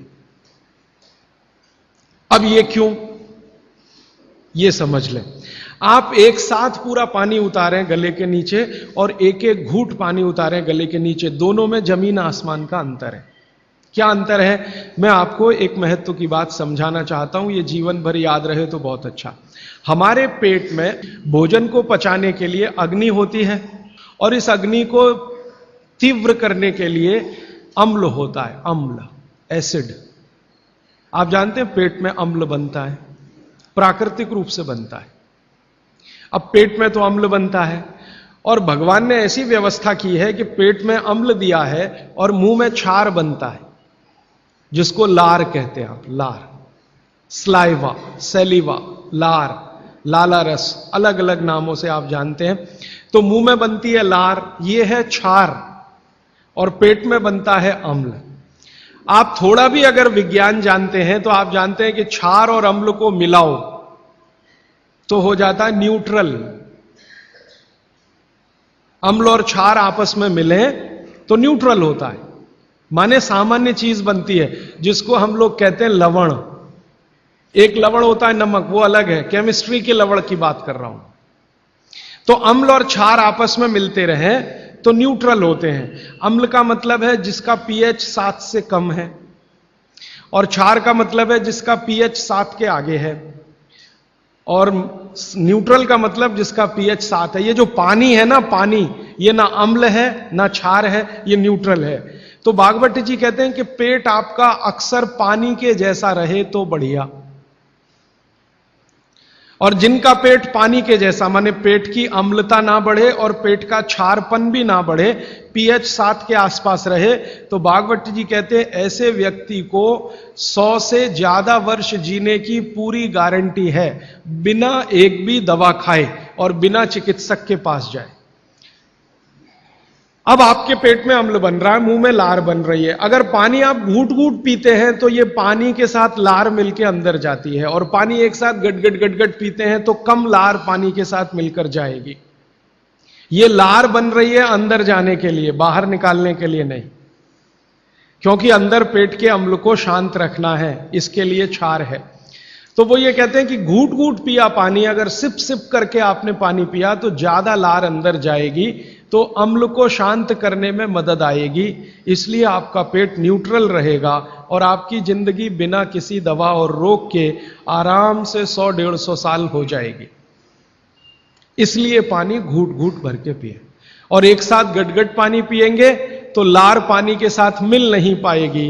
अब ये क्यों? ये समझ लें। आप एक साथ पूरा पानी उतारें गले के नीचे और एक एक घूंट पानी उतारें गले के नीचे, दोनों में जमीन आसमान का अंतर है। क्या अंतर है? मैं आपको एक महत्व की बात समझाना चाहता हूं, ये जीवन भर याद रहे तो बहुत अच्छा। हमारे पेट में भोजन को पचाने के लिए अग्नि होती है, और इस अग्नि को तीव्र करने के लिए अम्ल होता है, अम्ल, एसिड। आप जानते हैं पेट में अम्ल बनता है, प्राकृतिक रूप से बनता है। अब पेट में तो अम्ल बनता है, और भगवान ने ऐसी व्यवस्था की है कि पेट में अम्ल दिया है और मुंह में क्षार बनता है, जिसको लार कहते हैं आप, लार, स्लाइवा, सेलिवा, लार, लाला रस, अलग अलग नामों से आप जानते हैं। तो मुंह में बनती है लार, ये है क्षार, और पेट में बनता है अम्ल। आप थोड़ा भी अगर विज्ञान जानते हैं तो आप जानते हैं कि क्षार और अम्ल को मिलाओ तो हो जाता है न्यूट्रल। अम्ल और क्षार आपस में मिले तो न्यूट्रल होता है, माने सामान्य चीज बनती है, जिसको हम लोग कहते हैं लवण। एक लवण होता है नमक, वो अलग है, केमिस्ट्री के लवण की बात कर रहा हूं। तो अम्ल और क्षार आपस में मिलते रहे तो न्यूट्रल होते हैं। अम्ल का मतलब है जिसका पीएच 7 से कम है, और क्षार का मतलब है जिसका पीएच 7 के आगे है, और न्यूट्रल का मतलब जिसका पीएच 7 है। ये जो पानी है ना, पानी, ये ना अम्ल है ना क्षार है, ये न्यूट्रल है। तो भागवत जी कहते हैं कि पेट आपका अक्सर पानी के जैसा रहे तो बढ़िया। और जिनका पेट पानी के जैसा, माने पेट की अम्लता ना बढ़े और पेट का क्षारपन भी ना बढ़े, pH 7 के आसपास रहे, तो भागवत जी कहते हैं ऐसे व्यक्ति को 100 से ज्यादा वर्ष जीने की पूरी गारंटी है, बिना एक भी दवा खाए और बिना चिकित्सक के पास जाए। अब आपके पेट में अम्ल बन रहा है, मुंह में लार बन रही है, अगर पानी आप घूट घूट पीते हैं तो ये पानी के साथ लार मिलकर अंदर जाती है, और पानी एक साथ गट गट पीते हैं तो कम लार पानी के साथ मिलकर जाएगी। ये लार बन रही है अंदर जाने के लिए, बाहर निकालने के लिए नहीं, क्योंकि अंदर पेट के अम्ल को शांत रखना है, इसके लिए क्षार है। तो वो ये कहते हैं कि घूट घूट पिया पानी, अगर सिप सिप करके आपने पानी पिया तो ज्यादा लार अंदर जाएगी, तो अम्ल को शांत करने में मदद आएगी, इसलिए आपका पेट न्यूट्रल रहेगा और आपकी जिंदगी बिना किसी दवा और रोग के आराम से 100-150 साल हो जाएगी। इसलिए पानी घूट घूट भर के पिए, और एक साथ गटगट पानी पिएंगे तो लार पानी के साथ मिल नहीं पाएगी,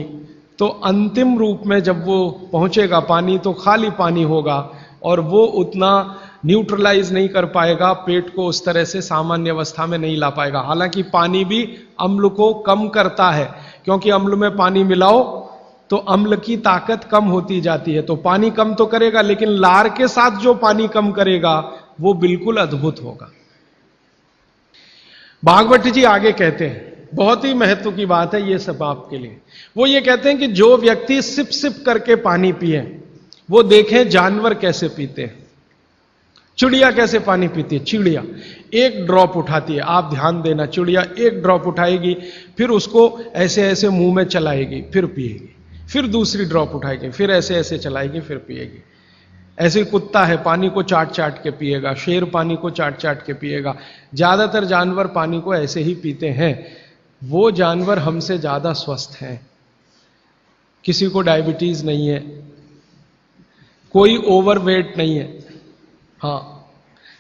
तो अंतिम रूप में जब वो पहुंचेगा पानी तो खाली पानी होगा, और वो उतना न्यूट्रलाइज नहीं कर पाएगा, पेट को उस तरह से सामान्य अवस्था में नहीं ला पाएगा। हालांकि पानी भी अम्ल को कम करता है, क्योंकि अम्ल में पानी मिलाओ तो अम्ल की ताकत कम होती जाती है, तो पानी कम तो करेगा, लेकिन लार के साथ जो पानी कम करेगा वो बिल्कुल अद्भुत होगा। भागवत जी आगे कहते हैं, बहुत ही महत्व की बात है ये सब आपके लिए। वो ये कहते हैं कि जो व्यक्ति सिप सिप करके पानी पिए, वो देखें जानवर कैसे पीते हैं। चिड़िया कैसे पानी पीती है? चिड़िया एक ड्रॉप उठाती है, आप ध्यान देना, चिड़िया एक ड्रॉप उठाएगी, फिर उसको ऐसे ऐसे मुंह में चलाएगी, फिर पिएगी, फिर दूसरी ड्रॉप उठाएगी, फिर ऐसे ऐसे चलाएगी, फिर पिएगी। ऐसे ही कुत्ता है, पानी को चाट चाट के पिएगा, शेर पानी को चाट चाट के पिएगा। ज्यादातर जानवर पानी को ऐसे ही पीते हैं। वो जानवर हमसे ज्यादा स्वस्थ हैं, किसी को डायबिटीज नहीं है, कोई ओवरवेट नहीं है। हाँ,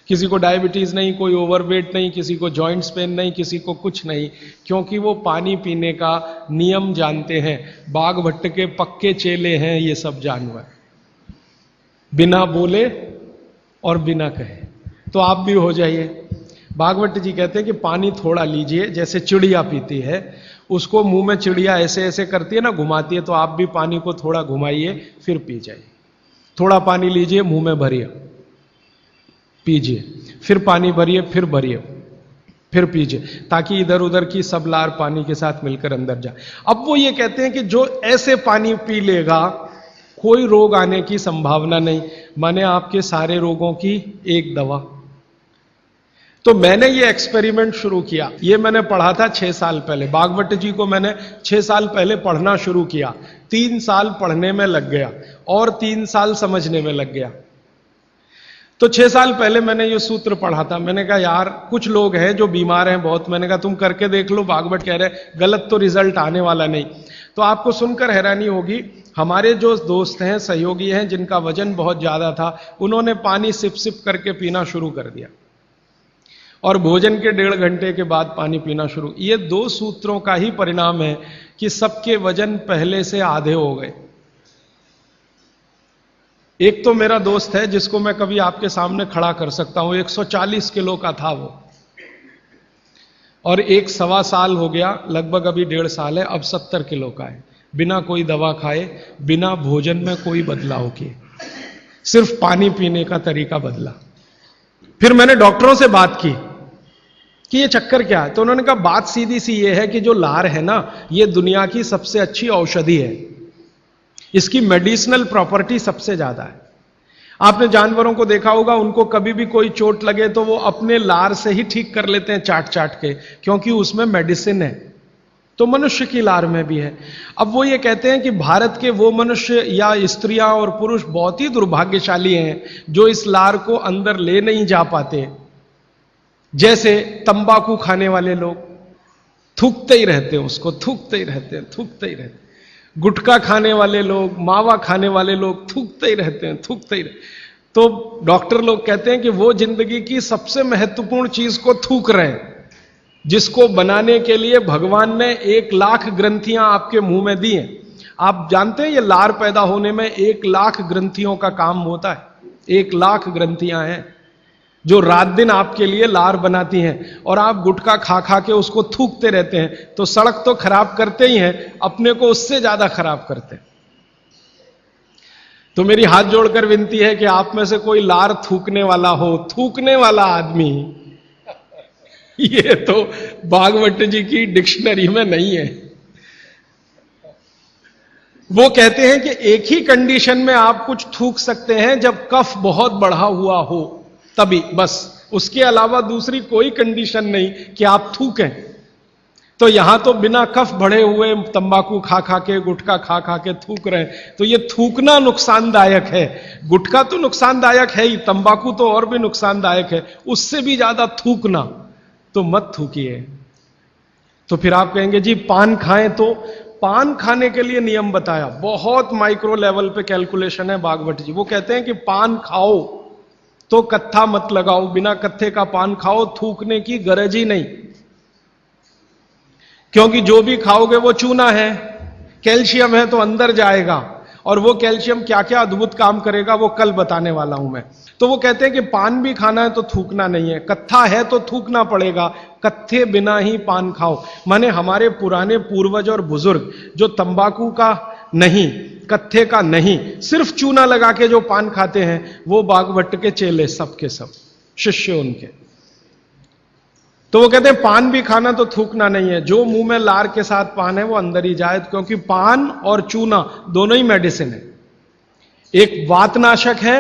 किसी को डायबिटीज नहीं, कोई ओवरवेट नहीं, किसी को जॉइंट्स पेन नहीं, किसी को कुछ नहीं, क्योंकि वो पानी पीने का नियम जानते हैं। बाघ भट्ट के पक्के चेले हैं ये सब जानवर, बिना बोले और बिना कहे। तो आप भी हो जाइए। भागवत जी कहते हैं कि पानी थोड़ा लीजिए, जैसे चिड़िया पीती है, उसको मुंह में चिड़िया ऐसे ऐसे करती है ना, घुमाती है, तो आप भी पानी को थोड़ा घुमाइए, फिर पी जाइए। थोड़ा पानी लीजिए, मुंह में भरिए, पीजिए, फिर पानी भरिए, फिर भरिए, फिर पीजिए, ताकि इधर उधर की सब लार पानी के साथ मिलकर अंदर जाए। अब वो ये कहते हैं कि जो ऐसे पानी पी लेगा, कोई रोग आने की संभावना नहीं, माने आपके सारे रोगों की एक दवा। तो मैंने ये एक्सपेरिमेंट शुरू किया, ये मैंने पढ़ा था 6 साल पहले। भागवत जी को मैंने 6 साल पहले पढ़ना शुरू किया, 3 साल पढ़ने में लग गया और 3 साल समझने में लग गया। तो 6 साल पहले मैंने ये सूत्र पढ़ा था। मैंने कहा यार, कुछ लोग हैं जो बीमार हैं बहुत, मैंने कहा तुम करके देख लो, भागवत कह रहे गलत तो रिजल्ट आने वाला नहीं। तो आपको सुनकर हैरानी होगी, हमारे जो दोस्त हैं, सहयोगी हैं, जिनका वजन बहुत ज्यादा था, उन्होंने पानी सिप सिप करके पीना शुरू कर दिया, और भोजन के 1.5 घंटे के बाद पानी पीना शुरू। ये 2 सूत्रों का ही परिणाम है कि सबके वजन पहले से आधे हो गए। एक तो मेरा दोस्त है जिसको मैं कभी आपके सामने खड़ा कर सकता हूं, 140 किलो का था वो, और 1 सवा साल हो गया, लगभग अभी 1.5 साल है, अब 70 किलो का है, बिना कोई दवा खाए, बिना भोजन में कोई बदलाव किए, सिर्फ पानी पीने का तरीका बदला। फिर मैंने डॉक्टरों से बात की कि ये चक्कर क्या है, तो उन्होंने कहा बात सीधी सी ये है कि जो लार है ना, ये दुनिया की सबसे अच्छी औषधि है, इसकी मेडिसिनल प्रॉपर्टी सबसे ज्यादा है। आपने जानवरों को देखा होगा, उनको कभी भी कोई चोट लगे तो वो अपने लार से ही ठीक कर लेते हैं, चाट चाट के, क्योंकि उसमें मेडिसिन है। तो मनुष्य की लार में भी है। अब वो ये कहते हैं कि भारत के वो मनुष्य या स्त्रियां और पुरुष बहुत ही दुर्भाग्यशाली हैं जो इस लार को अंदर ले नहीं जा पाते। जैसे तंबाकू खाने वाले लोग थूकते ही रहते हैं, उसको थूकते ही रहते हैं, थूकते ही रहते हैं। गुटखा खाने वाले लोग, मावा खाने वाले लोग थूकते ही रहते हैं, थूकते ही रहते। तो डॉक्टर लोग कहते हैं कि वो जिंदगी की सबसे महत्वपूर्ण चीज को थूक रहे हैं, जिसको बनाने के लिए भगवान ने 1 लाख ग्रंथियां आपके मुंह में दी हैं। आप जानते हैं ये लार पैदा होने में 1 लाख ग्रंथियों का काम होता है। 1,00,000 ग्रंथियां हैं जो रात दिन आपके लिए लार बनाती हैं, और आप गुटखा खा खा के उसको थूकते रहते हैं, तो सड़क तो खराब करते ही हैं, अपने को उससे ज्यादा खराब करते हैं। तो मेरी हाथ जोड़कर विनती है कि आप में से कोई लार थूकने वाला हो, थूकने वाला आदमी, ये तो भागवत जी की डिक्शनरी में नहीं है। वो कहते हैं कि एक ही कंडीशन में आप कुछ थूक सकते हैं, जब कफ बहुत बढ़ा हुआ हो, तभी, बस। उसके अलावा दूसरी कोई कंडीशन नहीं कि आप थूकें। तो यहां तो बिना कफ बढ़े हुए तंबाकू खा खा के, गुटखा खा खा के थूक रहे हैं, तो ये थूकना नुकसानदायक है। गुटखा तो नुकसानदायक है ही, तंबाकू तो और भी नुकसानदायक है, उससे भी ज्यादा थूकना, तो मत थूकिए। तो फिर आप कहेंगे जी पान खाएं, तो पान खाने के लिए नियम बताया, बहुत माइक्रो लेवल पे कैलकुलेशन है भागवत जी। वो कहते हैं कि पान खाओ तो कत्था मत लगाओ, बिना कत्थे का पान खाओ, थूकने की गरज ही नहीं, क्योंकि जो भी खाओगे वो चूना है, कैल्शियम है, तो अंदर जाएगा, और वो कैल्शियम क्या क्या अद्भुत काम करेगा वो कल बताने वाला हूं मैं। तो वो कहते हैं कि पान भी खाना है तो थूकना नहीं है, कत्था है तो थूकना पड़ेगा, कत्थे बिना ही पान खाओ। माने हमारे पुराने पूर्वज और बुजुर्ग जो तंबाकू का नहीं, कत्थे का नहीं, सिर्फ चूना लगा के जो पान खाते हैं, वो भागवत के चेले सब के सब शिष्य उनके। तो वो कहते हैं पान भी खाना तो थूकना नहीं है, जो मुंह में लार के साथ पान है वो अंदर ही जाए, क्योंकि पान और चूना दोनों ही मेडिसिन है। एक वातनाशक है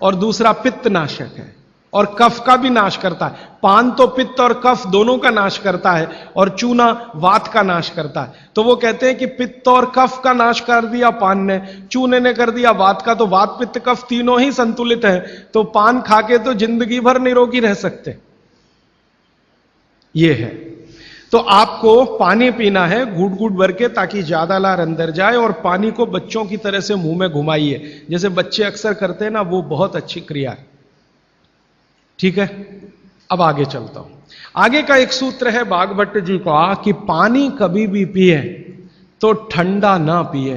और दूसरा पित्तनाशक है, और कफ का भी नाश करता है। पान तो पित्त और कफ दोनों का नाश करता है, और चूना वात का नाश करता है। तो वो कहते हैं कि पित्त और कफ का नाश कर दिया पान ने, चूने ने कर दिया वात का, तो वात पित्त कफ तीनों ही संतुलित हैं, तो पान खा के तो जिंदगी भर निरोगी रह सकते। ये है। तो आपको पानी पीना है घूट घूट भर के, ताकि ज्यादा लार अंदर जाए, और पानी को बच्चों की तरह से मुंह में घुमाइए, जैसे बच्चे अक्सर करते हैं ना, वो बहुत अच्छी क्रिया है। ठीक है, अब आगे चलता हूं। आगे का एक सूत्र है भागवत जी का कि पानी कभी भी पिए तो ठंडा ना पिए।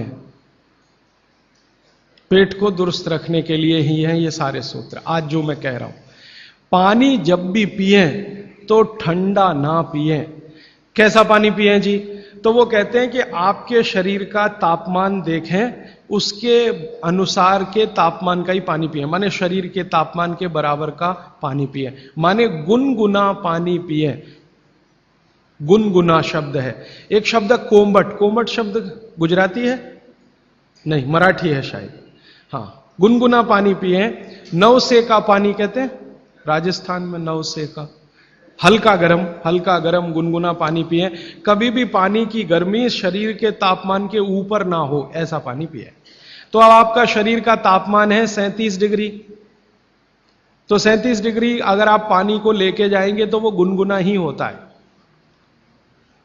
पेट को दुरुस्त रखने के लिए ही है ये सारे सूत्र आज जो मैं कह रहा हूं। पानी जब भी पिए तो ठंडा ना पिए। कैसा पानी पिए जी? तो वो कहते हैं कि आपके शरीर का तापमान देखें, उसके अनुसार के तापमान का ही पानी पिए, माने शरीर के तापमान के बराबर का पानी पिए, माने गुनगुना पानी पिए। गुनगुना शब्द है। एक शब्द कोमट, कोमट शब्द गुजराती है नहीं, मराठी है शायद। हां, गुनगुना पानी पिए। नवसे का पानी कहते हैं राजस्थान में, नवसे का हल्का गरम गुनगुना पानी पिए। कभी भी पानी की गर्मी शरीर के तापमान के ऊपर ना हो, ऐसा पानी पिए। तो अब आपका शरीर का तापमान है 37 डिग्री, तो 37 डिग्री अगर आप पानी को लेके जाएंगे तो वो गुनगुना ही होता है।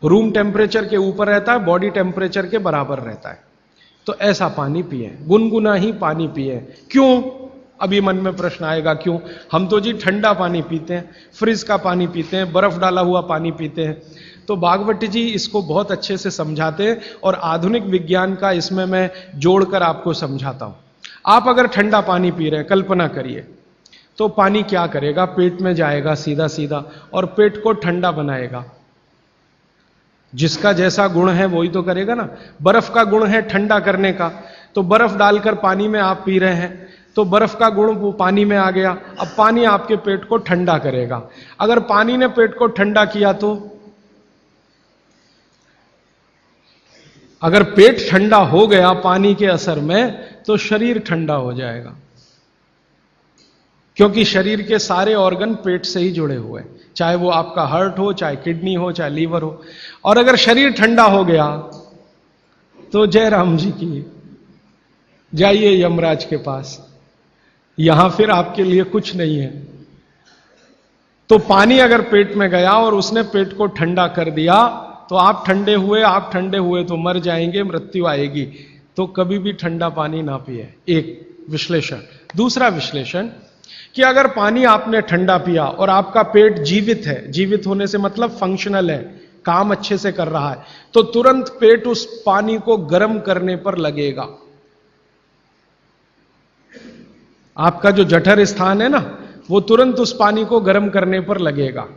रूम टेम्परेचर के ऊपर रहता है, बॉडी टेम्परेचर के बराबर रहता है। तो ऐसा पानी पिए, गुनगुना ही पानी पिए। क्यों? अभी मन में प्रश्न आएगा क्यों? हम तो जी ठंडा पानी पीते हैं, फ्रिज का पानी पीते हैं, बर्फ डाला हुआ पानी पीते हैं। तो भागवत जी इसको बहुत अच्छे से समझाते हैं, और आधुनिक विज्ञान का इसमें मैं जोड़कर आपको समझाता हूं। आप अगर ठंडा पानी पी रहे हैं, कल्पना करिए, तो पानी क्या करेगा? पेट में जाएगा सीधा सीधा, और पेट को ठंडा बनाएगा। जिसका जैसा गुण है वही तो करेगा ना। बर्फ का गुण है ठंडा करने का, तो बर्फ डालकर पानी में आप पी रहे हैं, तो बर्फ का गुण वो पानी में आ गया। अब पानी आपके पेट को ठंडा करेगा। अगर पानी ने पेट को ठंडा किया, तो अगर पेट ठंडा हो गया पानी के असर में, तो शरीर ठंडा हो जाएगा, क्योंकि शरीर के सारे ऑर्गन पेट से ही जुड़े हुए हैं, चाहे वो आपका हार्ट हो, चाहे किडनी हो, चाहे लीवर हो। और अगर शरीर ठंडा हो गया तो जय राम जी की, जाइए यमराज के पास, यहां फिर आपके लिए कुछ नहीं है। तो पानी अगर पेट में गया और उसने पेट को ठंडा कर दिया, तो आप ठंडे हुए तो मर जाएंगे, मृत्यु आएगी। तो कभी भी ठंडा पानी ना पिए, एक विश्लेषण। दूसरा विश्लेषण कि अगर पानी आपने ठंडा पिया और आपका पेट जीवित है, जीवित होने से मतलब फंक्शनल है, काम अच्छे से कर रहा है, तो तुरंत पेट उस पानी को गर्म करने पर लगेगा। आपका जो जठर स्थान है ना, वो तुरंत उस पानी को गर्म करने पर लगेगा।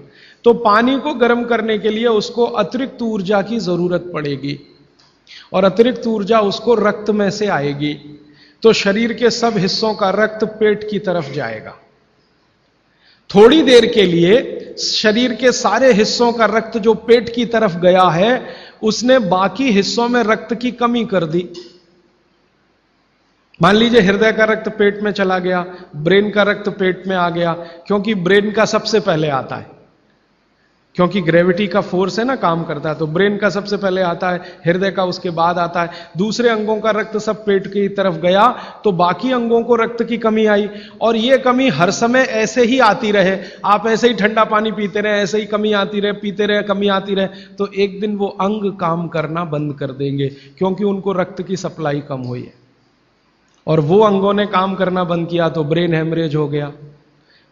तो पानी को गर्म करने के लिए उसको अतिरिक्त ऊर्जा की जरूरत पड़ेगी, और अतिरिक्त ऊर्जा उसको रक्त में से आएगी। तो शरीर के सब हिस्सों का रक्त पेट की तरफ जाएगा। थोड़ी देर के लिए शरीर के सारे हिस्सों का रक्त जो पेट की तरफ गया है, उसने बाकी हिस्सों में रक्त की कमी कर दी। मान लीजिए हृदय का रक्त पेट में चला गया, ब्रेन का रक्त पेट में आ गया, क्योंकि ब्रेन का सबसे पहले आता है, क्योंकि ग्रेविटी का फोर्स है ना, काम करता है, तो ब्रेन का सबसे पहले आता है, हृदय का उसके बाद आता है। दूसरे अंगों का रक्त सब पेट की तरफ गया, तो बाकी अंगों को रक्त की कमी आई। और यह कमी हर समय ऐसे ही आती रहे, आप ऐसे ही ठंडा पानी पीते रहे, ऐसे ही कमी आती रहे, पीते रहे, कमी आती रहे, तो एक दिन वो अंग काम करना बंद कर देंगे, क्योंकि उनको रक्त की सप्लाई कम हुई है। और वो अंगों ने काम करना बंद किया तो ब्रेन हेमरेज हो गया,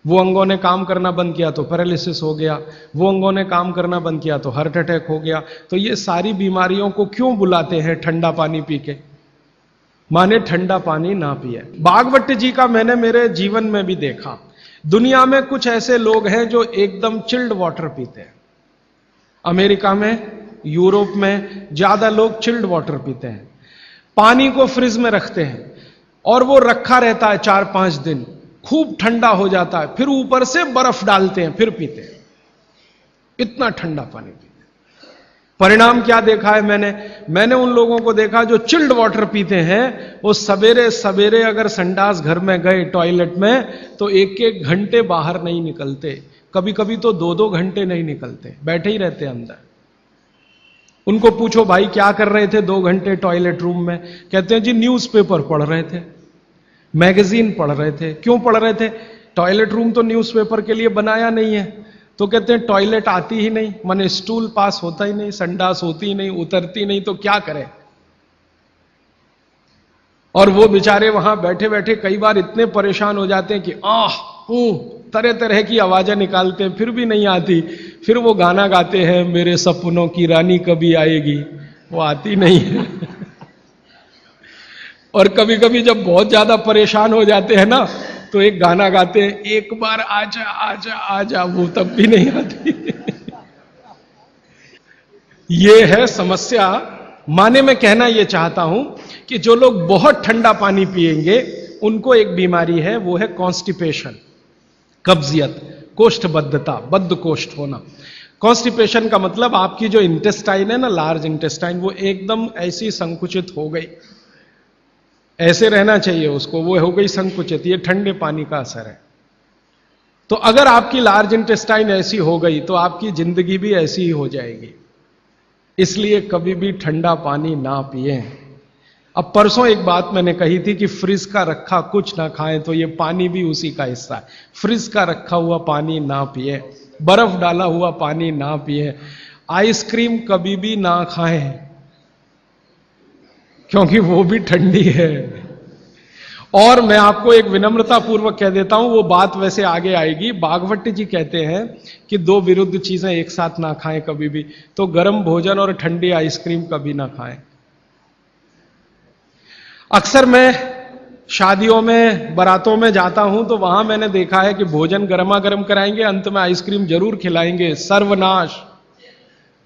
वो अंगों ने काम करना बंद किया तो पैरालिसिस हो गया, वो अंगों ने काम करना बंद किया तो हार्ट अटैक हो गया। तो ये सारी बीमारियों को क्यों बुलाते हैं ठंडा पानी पी के? माने ठंडा पानी ना पिए। भागवत जी का मैंने मेरे जीवन में भी देखा। दुनिया में कुछ ऐसे लोग हैं जो एकदम चिल्ड वाटर पीते हैं। अमेरिका में, यूरोप में ज्यादा लोग चिल्ड वाटर पीते हैं। पानी को फ्रिज में रखते हैं और वो रखा रहता है 4-5 दिन, खूब ठंडा हो जाता है, फिर ऊपर से बर्फ डालते हैं, फिर पीते हैं। इतना ठंडा पानी पीते हैं। परिणाम क्या देखा है मैंने उन लोगों को देखा जो चिल्ड वाटर पीते हैं, वो सवेरे सवेरे अगर संडास घर में गए टॉयलेट में, तो 1-1 घंटे बाहर नहीं निकलते, कभी कभी तो 2-2 घंटे नहीं निकलते, बैठे ही रहते अंदर। उनको पूछो भाई क्या कर रहे थे 2 घंटे टॉयलेट रूम में? कहते हैं जी न्यूज़पेपर पढ़ रहे थे, मैगजीन पढ़ रहे थे। क्यों पढ़ रहे थे? टॉयलेट रूम तो न्यूज़पेपर के लिए बनाया नहीं है। तो कहते हैं टॉयलेट आती ही नहीं, माने स्टूल पास होता ही नहीं, संडास होती ही नहीं, उतरती नहीं, तो क्या करें? और वो बेचारे वहां बैठे बैठे कई बार इतने परेशान हो जाते हैं कि तरह तरह की आवाजें निकालते हैं, फिर भी नहीं आती। फिर वो गाना गाते हैं, मेरे सपनों की रानी कभी आएगी, वो आती नहीं है। और कभी कभी जब बहुत ज्यादा परेशान हो जाते हैं ना, तो एक गाना गाते हैं, एक बार आजा आजा आजा, वो तब भी नहीं आती। ये है समस्या। माने मैं कहना यह चाहता हूं कि जो लोग बहुत ठंडा पानी पिएंगे, उनको एक बीमारी है, वो है कॉन्स्टिपेशन, कब्जियत, कोष्ठबद्धता, बद्ध कोष्ठ होना। कॉन्स्टिपेशन का मतलब आपकी जो इंटेस्टाइन है ना, लार्ज इंटेस्टाइन, वो एकदम ऐसी संकुचित हो गई, ऐसे रहना चाहिए उसको, वो हो गई संकुचित। ये ठंडे पानी का असर है। तो अगर आपकी लार्ज इंटेस्टाइन ऐसी हो गई, तो आपकी जिंदगी भी ऐसी ही हो जाएगी। इसलिए कभी भी ठंडा पानी ना पिए। अब परसों एक बात मैंने कही थी कि फ्रिज का रखा कुछ ना खाएं, तो ये पानी भी उसी का हिस्सा है। फ्रिज का रखा हुआ पानी ना पिए, बर्फ डाला हुआ पानी ना पिए, आइसक्रीम कभी भी ना खाएं, क्योंकि वो भी ठंडी है। और मैं आपको एक विनम्रता पूर्वक कह देता हूं, वो बात वैसे आगे आएगी। भागवत जी कहते हैं कि 2 विरुद्ध चीजें एक साथ ना खाएं कभी भी, तो गर्म भोजन और ठंडी आइसक्रीम कभी ना खाएं। अक्सर मैं शादियों में, बारातों में जाता हूं, तो वहां मैंने देखा है कि भोजन गर्मा गर्म कराएंगे, अंत में आइसक्रीम जरूर खिलाएंगे। सर्वनाश,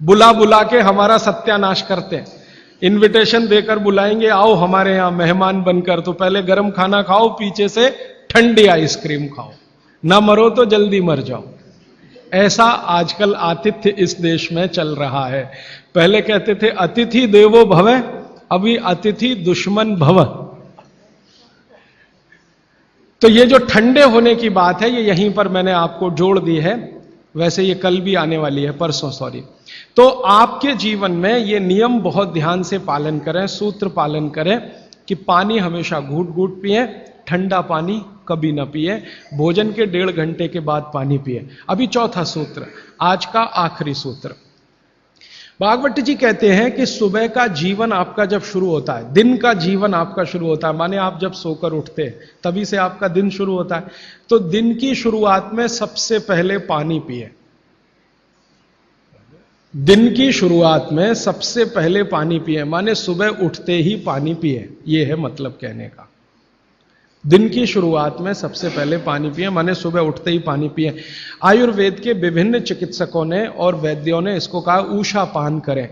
बुला बुला के हमारा सत्यानाश करते हैं। इनविटेशन देकर बुलाएंगे, आओ हमारे यहां मेहमान बनकर, तो पहले गर्म खाना खाओ, पीछे से ठंडी आइसक्रीम खाओ, ना मरो तो जल्दी मर जाओ। ऐसा आजकल आतिथ्य इस देश में चल रहा है। पहले कहते थे अतिथि देवो भव, अभी अतिथि दुश्मन भव। तो ये जो ठंडे होने की बात है, ये यहीं पर मैंने आपको जोड़ दी है। वैसे ये कल भी आने वाली है, परसों सॉरी। तो आपके जीवन में ये नियम बहुत ध्यान से पालन करें, सूत्र पालन करें कि पानी हमेशा घूट घूट पिए, ठंडा पानी कभी ना पिए, भोजन के 1.5 घंटे के बाद पानी पिए। अभी चौथा सूत्र, आज का आखिरी सूत्र। भागवत जी कहते हैं कि सुबह का जीवन आपका जब शुरू होता है, दिन का जीवन आपका शुरू होता है, माने आप जब सोकर उठते हैं तभी से आपका दिन शुरू होता है, तो दिन की शुरुआत में सबसे पहले पानी पिए। दिन की शुरुआत में सबसे पहले पानी पिए, माने सुबह उठते ही पानी पिए, यह है मतलब कहने का। दिन की शुरुआत में सबसे पहले पानी पिए, माने सुबह उठते ही पानी पिए। आयुर्वेद के विभिन्न चिकित्सकों ने और वैद्यों ने इसको कहा ऊषा पान करें।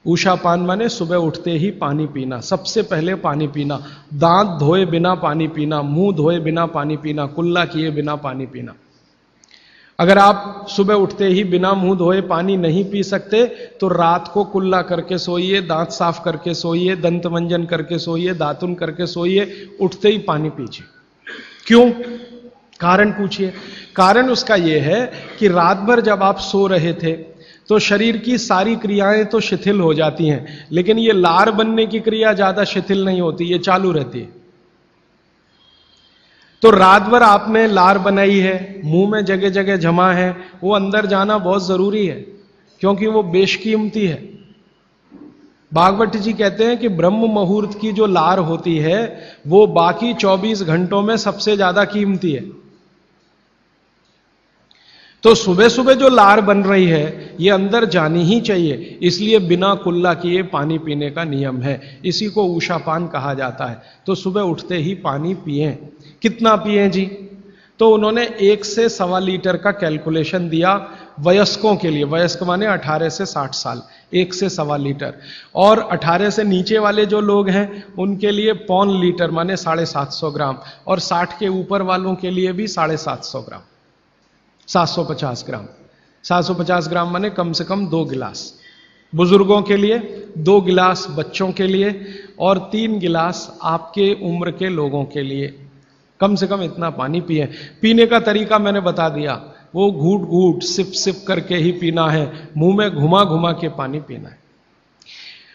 ऊषा पान माने सुबह उठते ही पानी पीना, सबसे पहले पानी पीना, दांत धोए बिना पानी पीना, मुंह धोए बिना पानी पीना, कुल्ला किए बिना पानी पीना। अगर आप सुबह उठते ही बिना मुंह धोए पानी नहीं पी सकते तो रात को कुल्ला करके सोइए, दांत साफ करके सोइए, दंत मंजन करके सोइए, दातुन करके सोइए, उठते ही पानी पीजिए। क्यों? कारण पूछिए। कारण उसका यह है कि रात भर जब आप सो रहे थे तो शरीर की सारी क्रियाएं तो शिथिल हो जाती हैं, लेकिन ये लार बनने की क्रिया ज्यादा शिथिल नहीं होती, ये चालू रहती है। तो रात भर आपने लार बनाई है, मुंह में जगह जगह जमा है, वो अंदर जाना बहुत जरूरी है, क्योंकि वो बेशकीमती है। भागवत जी कहते हैं कि ब्रह्म मुहूर्त की जो लार होती है वो बाकी 24 घंटों में सबसे ज्यादा कीमती है। तो सुबह सुबह जो लार बन रही है ये अंदर जानी ही चाहिए, इसलिए बिना कुल्ला किए पानी पीने का नियम है। इसी को ऊषापान कहा जाता है। तो सुबह उठते ही पानी पिएं। कितना पिएं जी? तो उन्होंने 1 से 1.25 लीटर का कैलकुलेशन दिया वयस्कों के लिए। वयस्क माने 18 से 60 साल, 1 से 1.25 लीटर। और 18 से नीचे वाले जो लोग हैं उनके लिए 1.25 लीटर माने 750 ग्राम, और 60 के ऊपर वालों के लिए भी 750 ग्राम, 750 ग्राम। 750 ग्राम माने कम से कम 2 गिलास बुजुर्गों के लिए, 2 गिलास बच्चों के लिए, और 3 गिलास आपके उम्र के लोगों के लिए। कम से कम इतना पानी पिए। पीने का तरीका मैंने बता दिया, वो घूट घूट सिप सिप करके ही पीना है, मुंह में घुमा घुमा के पानी पीना है।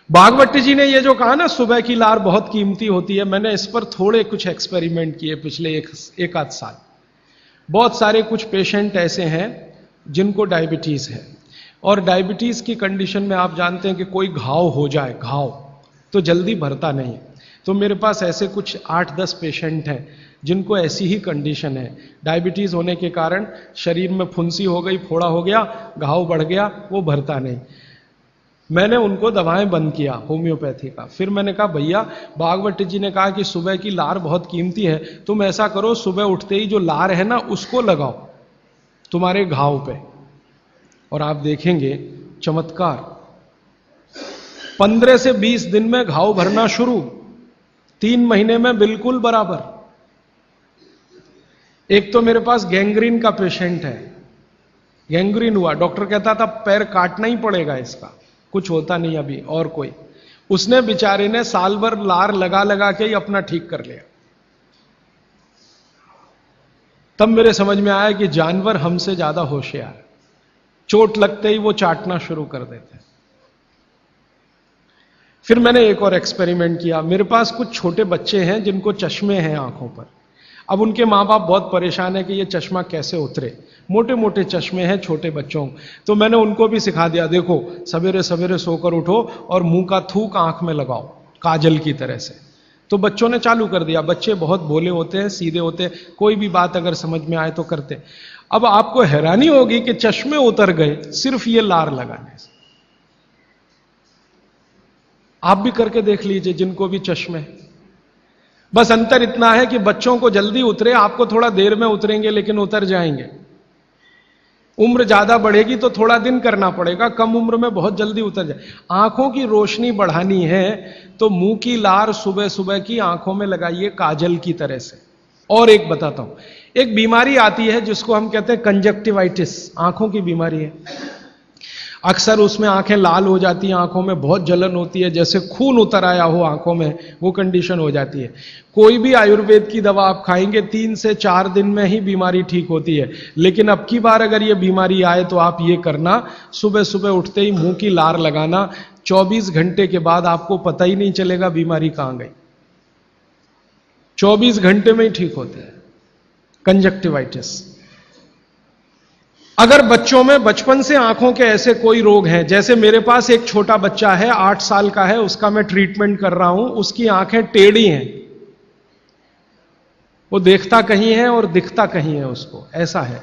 भागवत जी ने ये जो कहा ना सुबह की लार बहुत कीमती होती है, मैंने इस पर थोड़े कुछ एक्सपेरिमेंट किए पिछले एक आध साल। बहुत सारे कुछ पेशेंट ऐसे हैं जिनको डायबिटीज है, और डायबिटीज की कंडीशन में आप जानते हैं कि कोई घाव हो जाए, घाव तो जल्दी भरता नहीं। तो मेरे पास ऐसे कुछ 8-10 पेशेंट हैं जिनको ऐसी ही कंडीशन है। डायबिटीज होने के कारण शरीर में फुंसी हो गई, फोड़ा हो गया, घाव बढ़ गया, वो भरता नहीं। मैंने उनको दवाएं बंद किया होम्योपैथी का। फिर मैंने कहा भैया, भागवत जी ने कहा कि सुबह की लार बहुत कीमती है, तुम ऐसा करो सुबह उठते ही जो लार है ना उसको लगाओ तुम्हारे घाव पे, और आप देखेंगे चमत्कार। 15 से 20 दिन में घाव भरना शुरू, 3 महीने में बिल्कुल बराबर। एक तो मेरे पास गैंग्रीन का पेशेंट है, गैंग्रीन हुआ, डॉक्टर कहता था पैर काटना ही पड़ेगा इसका, कुछ होता नहीं अभी और कोई। उसने बेचारे ने साल भर लार लगा लगा के ही अपना ठीक कर लिया। तब मेरे समझ में आया कि जानवर हमसे ज्यादा होशियार, चोट लगते ही वो चाटना शुरू कर देते हैं। फिर मैंने एक और एक्सपेरिमेंट किया। मेरे पास कुछ छोटे बच्चे हैं जिनको चश्मे हैं आंखों पर। अब उनके मां बाप बहुत परेशान है कि ये चश्मा कैसे उतरे, मोटे मोटे चश्मे हैं छोटे बच्चों। तो मैंने उनको भी सिखा दिया, देखो सवेरे सवेरे सोकर उठो और मुंह का थूक आंख में लगाओ काजल की तरह से। तो बच्चों ने चालू कर दिया। बच्चे बहुत भोले होते हैं, सीधे होते हैं, कोई भी बात अगर समझ में आए तो करते। अब आपको हैरानी होगी कि चश्मे उतर गए सिर्फ ये लार लगाने से। आप भी करके देख लीजिए जिनको भी चश्मे। बस अंतर इतना है कि बच्चों को जल्दी उतरे, आपको थोड़ा देर में उतरेंगे लेकिन उतर जाएंगे। उम्र ज्यादा बढ़ेगी तो थोड़ा दिन करना पड़ेगा, कम उम्र में बहुत जल्दी उतर जाए। आंखों की रोशनी बढ़ानी है तो मुंह की लार सुबह सुबह की आंखों में लगाइए काजल की तरह से। और एक बताता हूं, एक बीमारी आती है जिसको हम कहते हैं कंजक्टिवाइटिस, आंखों की बीमारी है। अक्सर उसमें आंखें लाल हो जाती हैं, आंखों में बहुत जलन होती है, जैसे खून उतर आया हो आंखों में, वो कंडीशन हो जाती है। कोई भी आयुर्वेद की दवा आप खाएंगे 3 से 4 दिन में ही बीमारी ठीक होती है। लेकिन अब की बार अगर ये बीमारी आए तो आप ये करना, सुबह सुबह उठते ही मुंह की लार लगाना, 24 घंटे के बाद आपको पता ही नहीं चलेगा बीमारी कहां गई। 24 घंटे में ही ठीक होते हैं कंजक्टिवाइटिस। अगर बच्चों में बचपन से आंखों के ऐसे कोई रोग हैं, जैसे मेरे पास एक छोटा बच्चा है 8 साल का है, उसका मैं ट्रीटमेंट कर रहा हूं, उसकी आंखें टेढ़ी हैं, वो देखता कहीं है और दिखता कहीं है, उसको ऐसा है।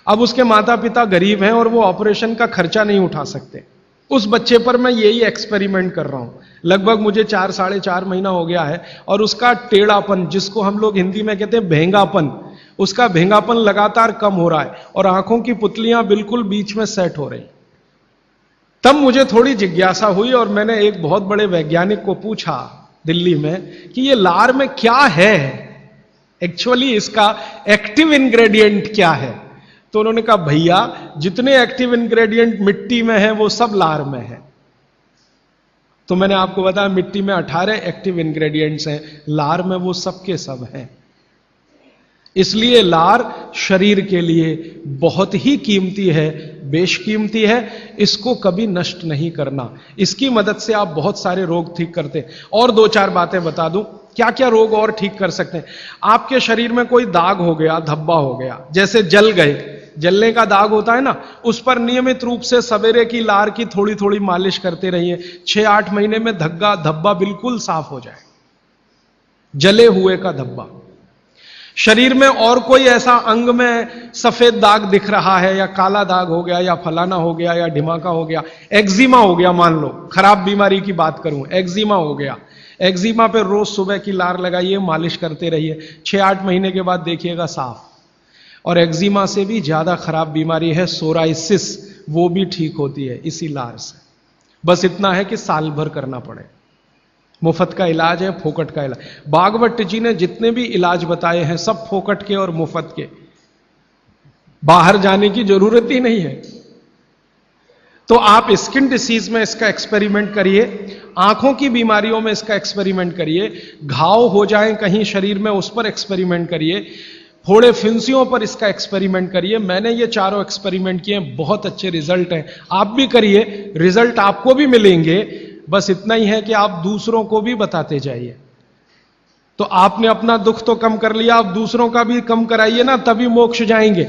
अब उसके माता पिता गरीब हैं और वो ऑपरेशन का खर्चा नहीं उठा सकते, उस बच्चे पर मैं यही एक्सपेरिमेंट कर रहा हूं। लगभग मुझे 4-4.5 महीना हो गया है, और उसका टेढ़ापन, जिसको हम लोग हिंदी में कहते हैं भेंगापन, उसका भेंगापन लगातार कम हो रहा है और आंखों की पुतलियां बिल्कुल बीच में सेट हो रही। तब मुझे थोड़ी जिज्ञासा हुई और मैंने एक बहुत बड़े वैज्ञानिक को पूछा दिल्ली में कि ये लार में क्या है, एक्चुअली इसका एक्टिव इंग्रेडिएंट क्या है। तो उन्होंने कहा, भैया जितने एक्टिव इंग्रेडिएंट मिट्टी में है वो सब लार में है। तो मैंने आपको बताया मिट्टी में 18 एक्टिव इंग्रेडिएंट्स हैं, लार में वो सब के सब हैं। इसलिए लार शरीर के लिए बहुत ही कीमती है, बेशकीमती है, इसको कभी नष्ट नहीं करना। इसकी मदद से आप बहुत सारे रोग ठीक करते हैं। और 2-4 बातें बता दूं, क्या क्या रोग और ठीक कर सकते हैं। आपके शरीर में कोई दाग हो गया, धब्बा हो गया, जैसे जल गए, जलने का दाग होता है ना, उस पर नियमित रूप से सवेरे की लार की थोड़ी थोड़ी मालिश करते रहिए। 6-8 महीने में धब्बा बिल्कुल साफ हो जाए, जले हुए का धब्बा। शरीर में और कोई ऐसा अंग में सफेद दाग दिख रहा है, या काला दाग हो गया, या फलाना हो गया, या ढिमाका हो गया, एक्जिमा हो गया, मान लो खराब बीमारी की बात करूं, एक्जिमा हो गया, एक्जिमा पे रोज सुबह की लार लगाइए, मालिश करते रहिए, 6-8 महीने के बाद देखिएगा साफ। और एक्जिमा से भी ज्यादा खराब बीमारी है सोराइसिस, वो भी ठीक होती है इसी लार से। बस इतना है कि साल भर करना पड़े। मुफ्त का इलाज है, फोकट का इलाज। भागवत जी ने जितने भी इलाज बताए हैं सब फोकट के और मुफ्त के, बाहर जाने की जरूरत ही नहीं है। तो आप स्किन डिसीज में इसका एक्सपेरिमेंट करिए, आंखों की बीमारियों में इसका एक्सपेरिमेंट करिए, घाव हो जाए कहीं शरीर में उस पर एक्सपेरिमेंट करिए, फोड़े फिंसियों पर इसका एक्सपेरिमेंट करिए। मैंने ये चारों एक्सपेरिमेंट किए, बहुत अच्छे रिजल्ट हैं। आप भी करिए, रिजल्ट आपको भी मिलेंगे। बस इतना ही है कि आप दूसरों को भी बताते जाइए। तो आपने अपना दुख तो कम कर लिया, आप दूसरों का भी कम कराइए ना, तभी मोक्ष जाएंगे।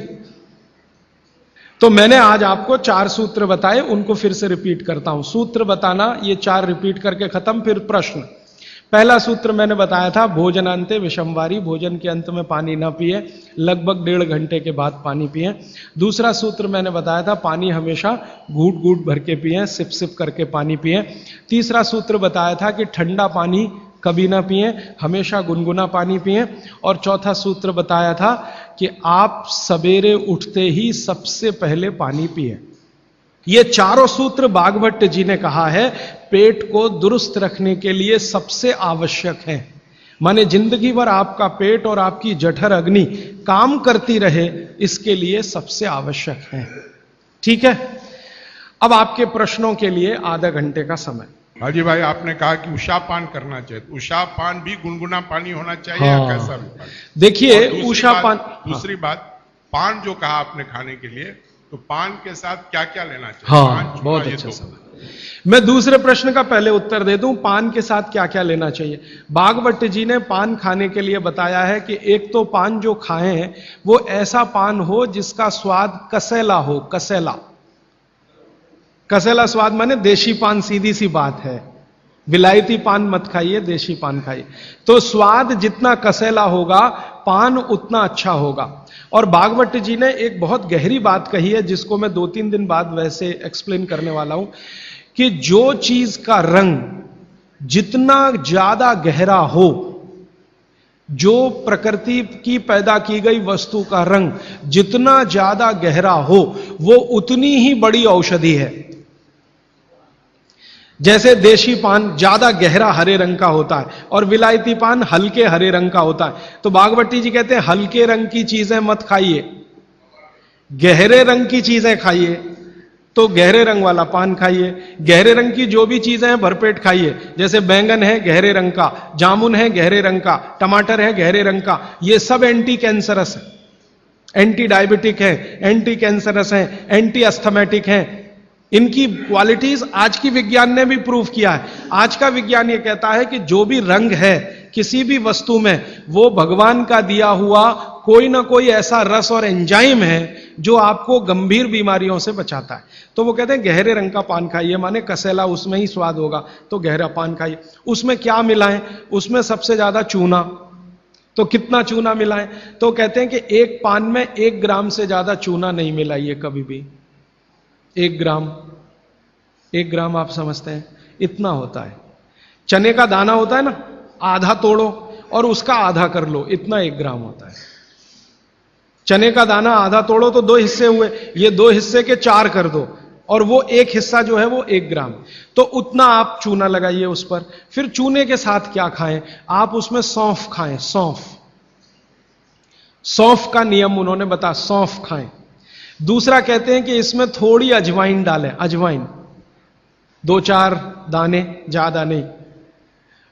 तो मैंने आज आपको 4 सूत्र बताए, उनको फिर से रिपीट करता हूं। सूत्र बताना, ये 4 रिपीट करके खत्म, फिर प्रश्न। पहला सूत्र मैंने बताया था, भोजनांते विषमवारी, भोजन के अंत में पानी ना पिए, लगभग 1.5 घंटे के बाद पानी पिए। दूसरा सूत्र मैंने बताया था, पानी हमेशा घूट घूट भर के पिए, सिप सिप करके पानी पिए। तीसरा सूत्र बताया था कि ठंडा पानी कभी ना पिए, हमेशा गुनगुना पानी पिए। और चौथा सूत्र बताया था कि आप सवेरे उठते ही सबसे पहले पानी पिए। ये चारों सूत्र भागवत जी ने कहा है पेट को दुरुस्त रखने के लिए सबसे आवश्यक है। माने जिंदगी भर आपका पेट और आपकी जठर अग्नि काम करती रहे, इसके लिए सबसे आवश्यक है। ठीक है, अब आपके प्रश्नों के लिए आधा घंटे का समय। हाजी भाई, आपने कहा कि उषापान करना चाहिए, तो उषापान भी गुनगुना पानी होना चाहिए या कैसा भी पानी? देखिए उषापान, दूसरी बात, पान जो कहा आपने खाने के लिए, तो पान के साथ क्या क्या लेना चाहिए? हाँ, बहुत अच्छा सवाल। मैं दूसरे प्रश्न का पहले उत्तर दे दूं, पान के साथ क्या क्या लेना चाहिए। भागवत जी ने पान खाने के लिए बताया है कि एक तो पान जो खाएं वो ऐसा पान हो जिसका स्वाद कसैला हो। कसैला, कसैला स्वाद माने देशी पान, सीधी सी बात है। विलायती पान मत खाइए, देशी पान खाइए। तो स्वाद जितना कसैला होगा, पान उतना अच्छा होगा। और भागवत जी ने एक बहुत गहरी बात कही है, जिसको मैं 2-3 दिन बाद वैसे एक्सप्लेन करने वाला हूं, कि जो चीज का रंग जितना ज्यादा गहरा हो, जो प्रकृति की पैदा की गई वस्तु का रंग जितना ज्यादा गहरा हो, वो उतनी ही बड़ी औषधि है। जैसे देशी पान ज्यादा गहरा हरे रंग का होता है और विलायती पान हल्के हरे रंग का होता है। तो भागवती जी कहते हैं हल्के रंग की चीजें मत खाइए, गहरे रंग की चीजें खाइए। तो गहरे रंग वाला पान खाइए, गहरे रंग की जो भी चीजें हैं भरपेट खाइए। जैसे बैंगन है गहरे रंग का, जामुन है गहरे रंग का, टमाटर है गहरे रंग का। ये सब एंटी कैंसरस है, एंटी डायबिटिक है, एंटी कैंसरस है, एंटी अस्थमेटिक है। इनकी क्वालिटीज आज की विज्ञान ने भी प्रूव किया है। आज का विज्ञान ये कहता है कि जो भी रंग है किसी भी वस्तु में, वो भगवान का दिया हुआ कोई ना कोई ऐसा रस और एंजाइम है जो आपको गंभीर बीमारियों से बचाता है। तो वो कहते हैं गहरे रंग का पान खाइए, माने कसैला उसमें ही स्वाद होगा, तो गहरा पान खाइए। उसमें क्या मिलाएं? उसमें सबसे ज्यादा चूना। तो कितना चूना मिलाएं? तो कहते हैं कि एक पान में 1 ग्राम से ज्यादा चूना नहीं मिलाइए कभी भी। 1 ग्राम 1 ग्राम आप समझते हैं इतना होता है। चने का दाना होता है ना, आधा तोड़ो और उसका आधा कर लो, इतना 1 ग्राम होता है। चने का दाना आधा तोड़ो तो 2 हिस्से हुए, ये 2 हिस्से के 4 कर दो और वो 1 हिस्सा जो है वो 1 ग्राम। तो उतना आप चूना लगाइए उस पर। फिर चूने के साथ क्या खाएं आप, उसमें सौंफ खाएं। सौंफ का नियम उन्होंने बताया, सौंफ खाएं। दूसरा कहते हैं कि इसमें थोड़ी अजवाइन डालें, अजवाइन 2-4 दाने, ज्यादा नहीं।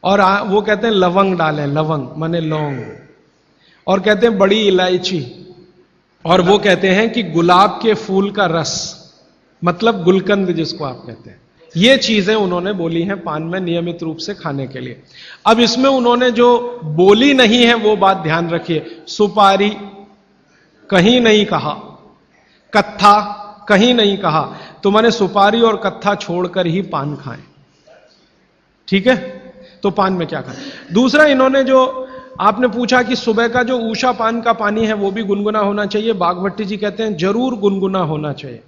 और वो कहते हैं लवंग डालें, लवंग माने लौंग। और कहते हैं बड़ी इलायची। और वो कहते हैं कि गुलाब के फूल का रस, मतलब गुलकंद जिसको आप कहते हैं। ये चीजें उन्होंने बोली हैं पान में नियमित रूप से खाने के लिए। अब इसमें उन्होंने जो बोली नहीं है वो बात ध्यान रखिए। सुपारी कहीं नहीं कहा, कत्था कहीं नहीं कहा, तो मैंने सुपारी और कत्था छोड़कर ही पान खाएं। ठीक है, तो पान में क्या खाएं। दूसरा, इन्होंने जो आपने पूछा कि सुबह का जो ऊषा पान का पानी है वो भी गुनगुना होना चाहिए। बागभट्टी जी कहते हैं जरूर गुनगुना होना चाहिए,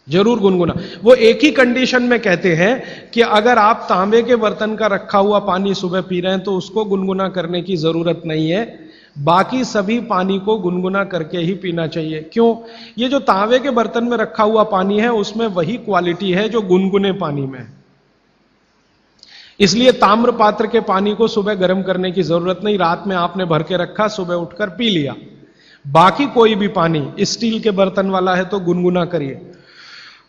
जरूर गुनगुना। वो एक ही कंडीशन में कहते हैं कि अगर आप तांबे के बर्तन का रखा हुआ पानी सुबह पी रहे हैं तो उसको गुनगुना करने की जरूरत नहीं है, बाकी सभी पानी को गुनगुना करके ही पीना चाहिए। क्यों? ये जो तांबे के बर्तन में रखा हुआ पानी है उसमें वही क्वालिटी है जो गुनगुने पानी में है, इसलिए ताम्र पात्र के पानी को सुबह गर्म करने की जरूरत नहीं। रात में आपने भर के रखा, सुबह उठकर पी लिया। बाकी कोई भी पानी स्टील के बर्तन वाला है तो गुनगुना करिए,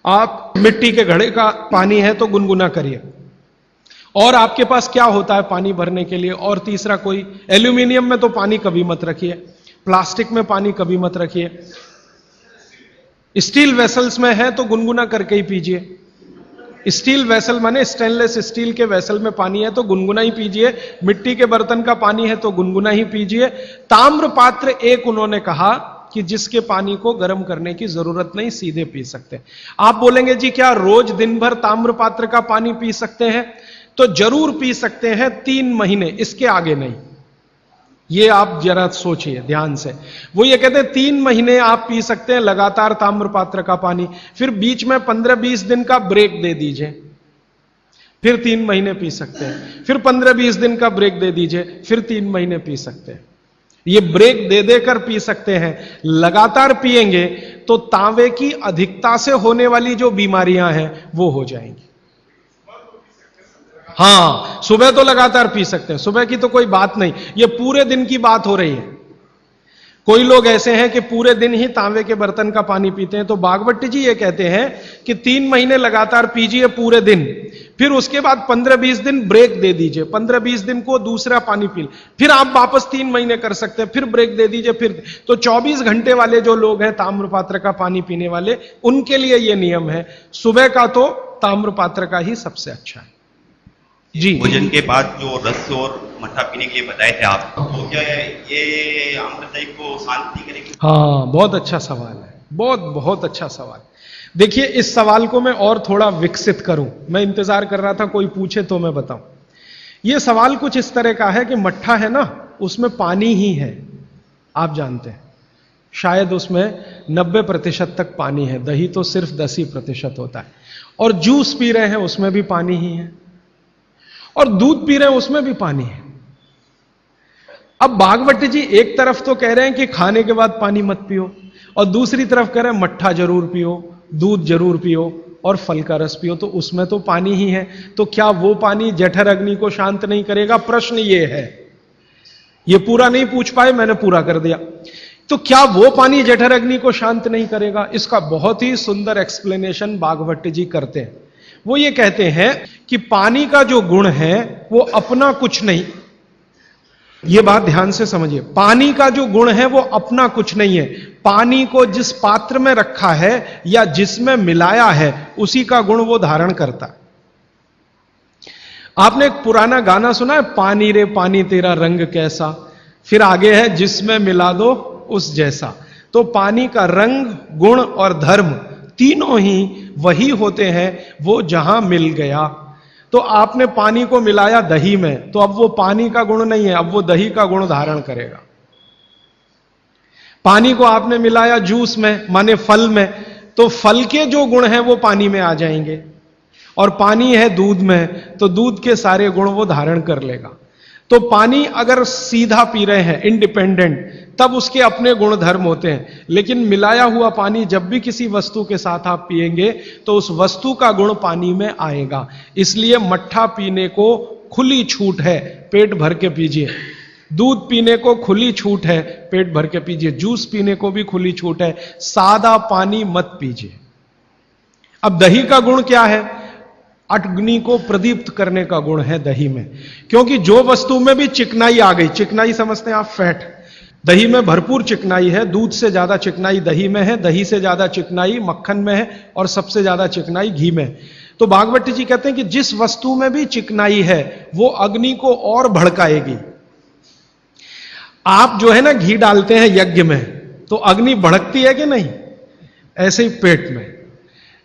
आप मिट्टी के घड़े का पानी है तो गुनगुना करिए। और आपके पास क्या होता है पानी भरने के लिए? और तीसरा, कोई एल्यूमिनियम में तो पानी कभी मत रखिए, प्लास्टिक में पानी कभी मत रखिए। स्टील वेसल्स में है तो गुनगुना करके ही पीजिए। स्टील वेसल माने स्टेनलेस स्टील के वेसल में पानी है तो गुनगुना ही पीजिए, मिट्टी के बर्तन का पानी है तो गुनगुना ही पीजिए। ताम्र पात्र एक उन्होंने कहा कि जिसके पानी को गर्म करने की जरूरत नहीं, सीधे पी सकते। आप बोलेंगे जी क्या रोज दिन भर ताम्र पात्र का पानी पी सकते हैं? तो जरूर पी सकते हैं, 3 महीने, इसके आगे नहीं। ये आप जरा सोचिए ध्यान से। वो ये कहते हैं 3 महीने आप पी सकते हैं लगातार ताम्र पात्र का पानी, फिर बीच में 15-20 दिन का ब्रेक दे दीजिए, फिर 3 महीने पी सकते हैं, फिर 15-20 दिन का ब्रेक दे दीजिए, फिर 3 महीने पी सकते हैं। ये ब्रेक दे देकर पी सकते हैं। लगातार पिएंगे तो तांबे की अधिकता से होने वाली जो बीमारियां हैं वो हो जाएंगी। हां, सुबह तो लगातार पी सकते हैं, सुबह की तो कोई बात नहीं, ये पूरे दिन की बात हो रही है। कोई लोग ऐसे हैं कि पूरे दिन ही तांबे के बर्तन का पानी पीते हैं, तो बागवती जी ये कहते हैं कि 3 महीने लगातार पीजिए पूरे दिन, फिर उसके बाद 15-20 दिन ब्रेक दे दीजिए, 15-20 दिन को दूसरा पानी पी, फिर आप वापस 3 महीने कर सकते हैं, फिर ब्रेक दे दीजिए, फिर तो 24 घंटे वाले जो लोग हैं ताम्र पात्र का पानी पीने वाले, उनके लिए यह नियम है। सुबह का तो ताम्र पात्र का ही सबसे अच्छा है जी। भोजन के बाद जो रस और मट्ठा पीने के लिए बताए थे आप, तो क्या ये आम्रदायी को शांति करेगी? हाँ, बहुत अच्छा सवाल है, बहुत अच्छा सवाल। देखिए, इस सवाल को मैं और थोड़ा विकसित करूं, मैं इंतजार कर रहा था कोई पूछे तो मैं बताऊं। यह सवाल कुछ इस तरह का है कि मट्ठा है ना, उसमें पानी ही है, आप जानते हैं, शायद उसमें 90% तक पानी है, दही तो सिर्फ 10% होता है। और जूस पी रहे हैं उसमें भी पानी ही है, और दूध पी रहे हैं उसमें भी पानी है। अब बागवती जी एक तरफ तो कह रहे हैं कि खाने के बाद पानी मत पियो, और दूसरी तरफ कह रहे हैं मट्ठा जरूर पियो, दूध जरूर पियो और फल का रस पियो, तो उसमें तो पानी ही है। तो क्या वो पानी जठर अग्नि को शांत नहीं करेगा? प्रश्न ये है। ये पूरा नहीं पूछ पाए, मैंने पूरा कर दिया। तो क्या वो पानी जठर अग्नि को शांत नहीं करेगा? इसका बहुत ही सुंदर एक्सप्लेनेशन बागवती जी करते हैं। वो ये कहते हैं कि पानी का जो गुण है वो अपना कुछ नहीं, ये बात ध्यान से समझिए, पानी का जो गुण है वो अपना कुछ नहीं है। पानी को जिस पात्र में रखा है या जिसमें मिलाया है उसी का गुण वो धारण करता है। आपने एक पुराना गाना सुना है, पानी रे पानी तेरा रंग कैसा, फिर आगे है जिसमें मिला दो उस जैसा। तो पानी का रंग, गुण और धर्म तीनों ही वही होते हैं, वो जहां मिल गया। तो आपने पानी को मिलाया दही में, तो अब वो पानी का गुण नहीं है, अब वो दही का गुण धारण करेगा। पानी को आपने मिलाया जूस में, माने फल में, तो फल के जो गुण हैं वो पानी में आ जाएंगे। और पानी है दूध में, तो दूध के सारे गुण वो धारण कर लेगा। तो पानी अगर सीधा पी रहे हैं इंडिपेंडेंट, तब उसके अपने गुण धर्म होते हैं, लेकिन मिलाया हुआ पानी जब भी किसी वस्तु के साथ आप पिएंगे तो उस वस्तु का गुण पानी में आएगा। इसलिए मट्ठा पीने को खुली छूट है, पेट भर के पीजिए। दूध पीने को खुली छूट है, पेट भर के पीजिए। जूस पीने को भी खुली छूट है, सादा पानी मत पीजिए। अब दही का गुण क्या है? अग्नि को प्रदीप्त करने का गुण है दही में, क्योंकि जो वस्तु में भी चिकनाई आ गई, चिकनाई समझते हैं आप, फैट, दही में भरपूर चिकनाई है। दूध से ज्यादा चिकनाई दही में है, दही से ज्यादा चिकनाई मक्खन में है, और सबसे ज्यादा चिकनाई घी में। तो भागवत जी कहते हैं कि जिस वस्तु में भी चिकनाई है वो अग्नि को और भड़काएगी। आप जो है ना घी डालते हैं यज्ञ में, तो अग्नि भड़कती है कि नहीं? ऐसे ही पेट में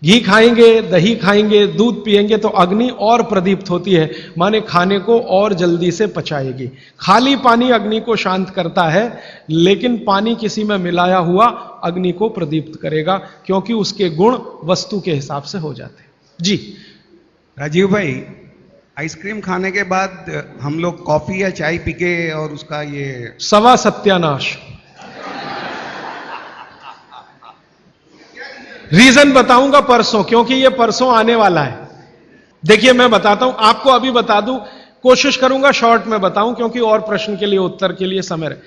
घी खाएंगे, दही खाएंगे, दूध पिएंगे तो अग्नि और प्रदीप्त होती है, माने खाने को और जल्दी से पचाएगी। खाली पानी अग्नि को शांत करता है, लेकिन पानी किसी में मिलाया हुआ अग्नि को प्रदीप्त करेगा, क्योंकि उसके गुण वस्तु के हिसाब से हो जाते हैं। जी राजीव भाई, आइसक्रीम खाने के बाद हम लोग कॉफी या चाय पी के और उसका ये सवा सत्यानाश। रीजन बताऊंगा परसों, क्योंकि ये परसों आने वाला है। देखिए मैं बताता हूं आपको, अभी बता दूं, कोशिश करूंगा शॉर्ट में बताऊं, क्योंकि और प्रश्न के लिए उत्तर के लिए समय रहे।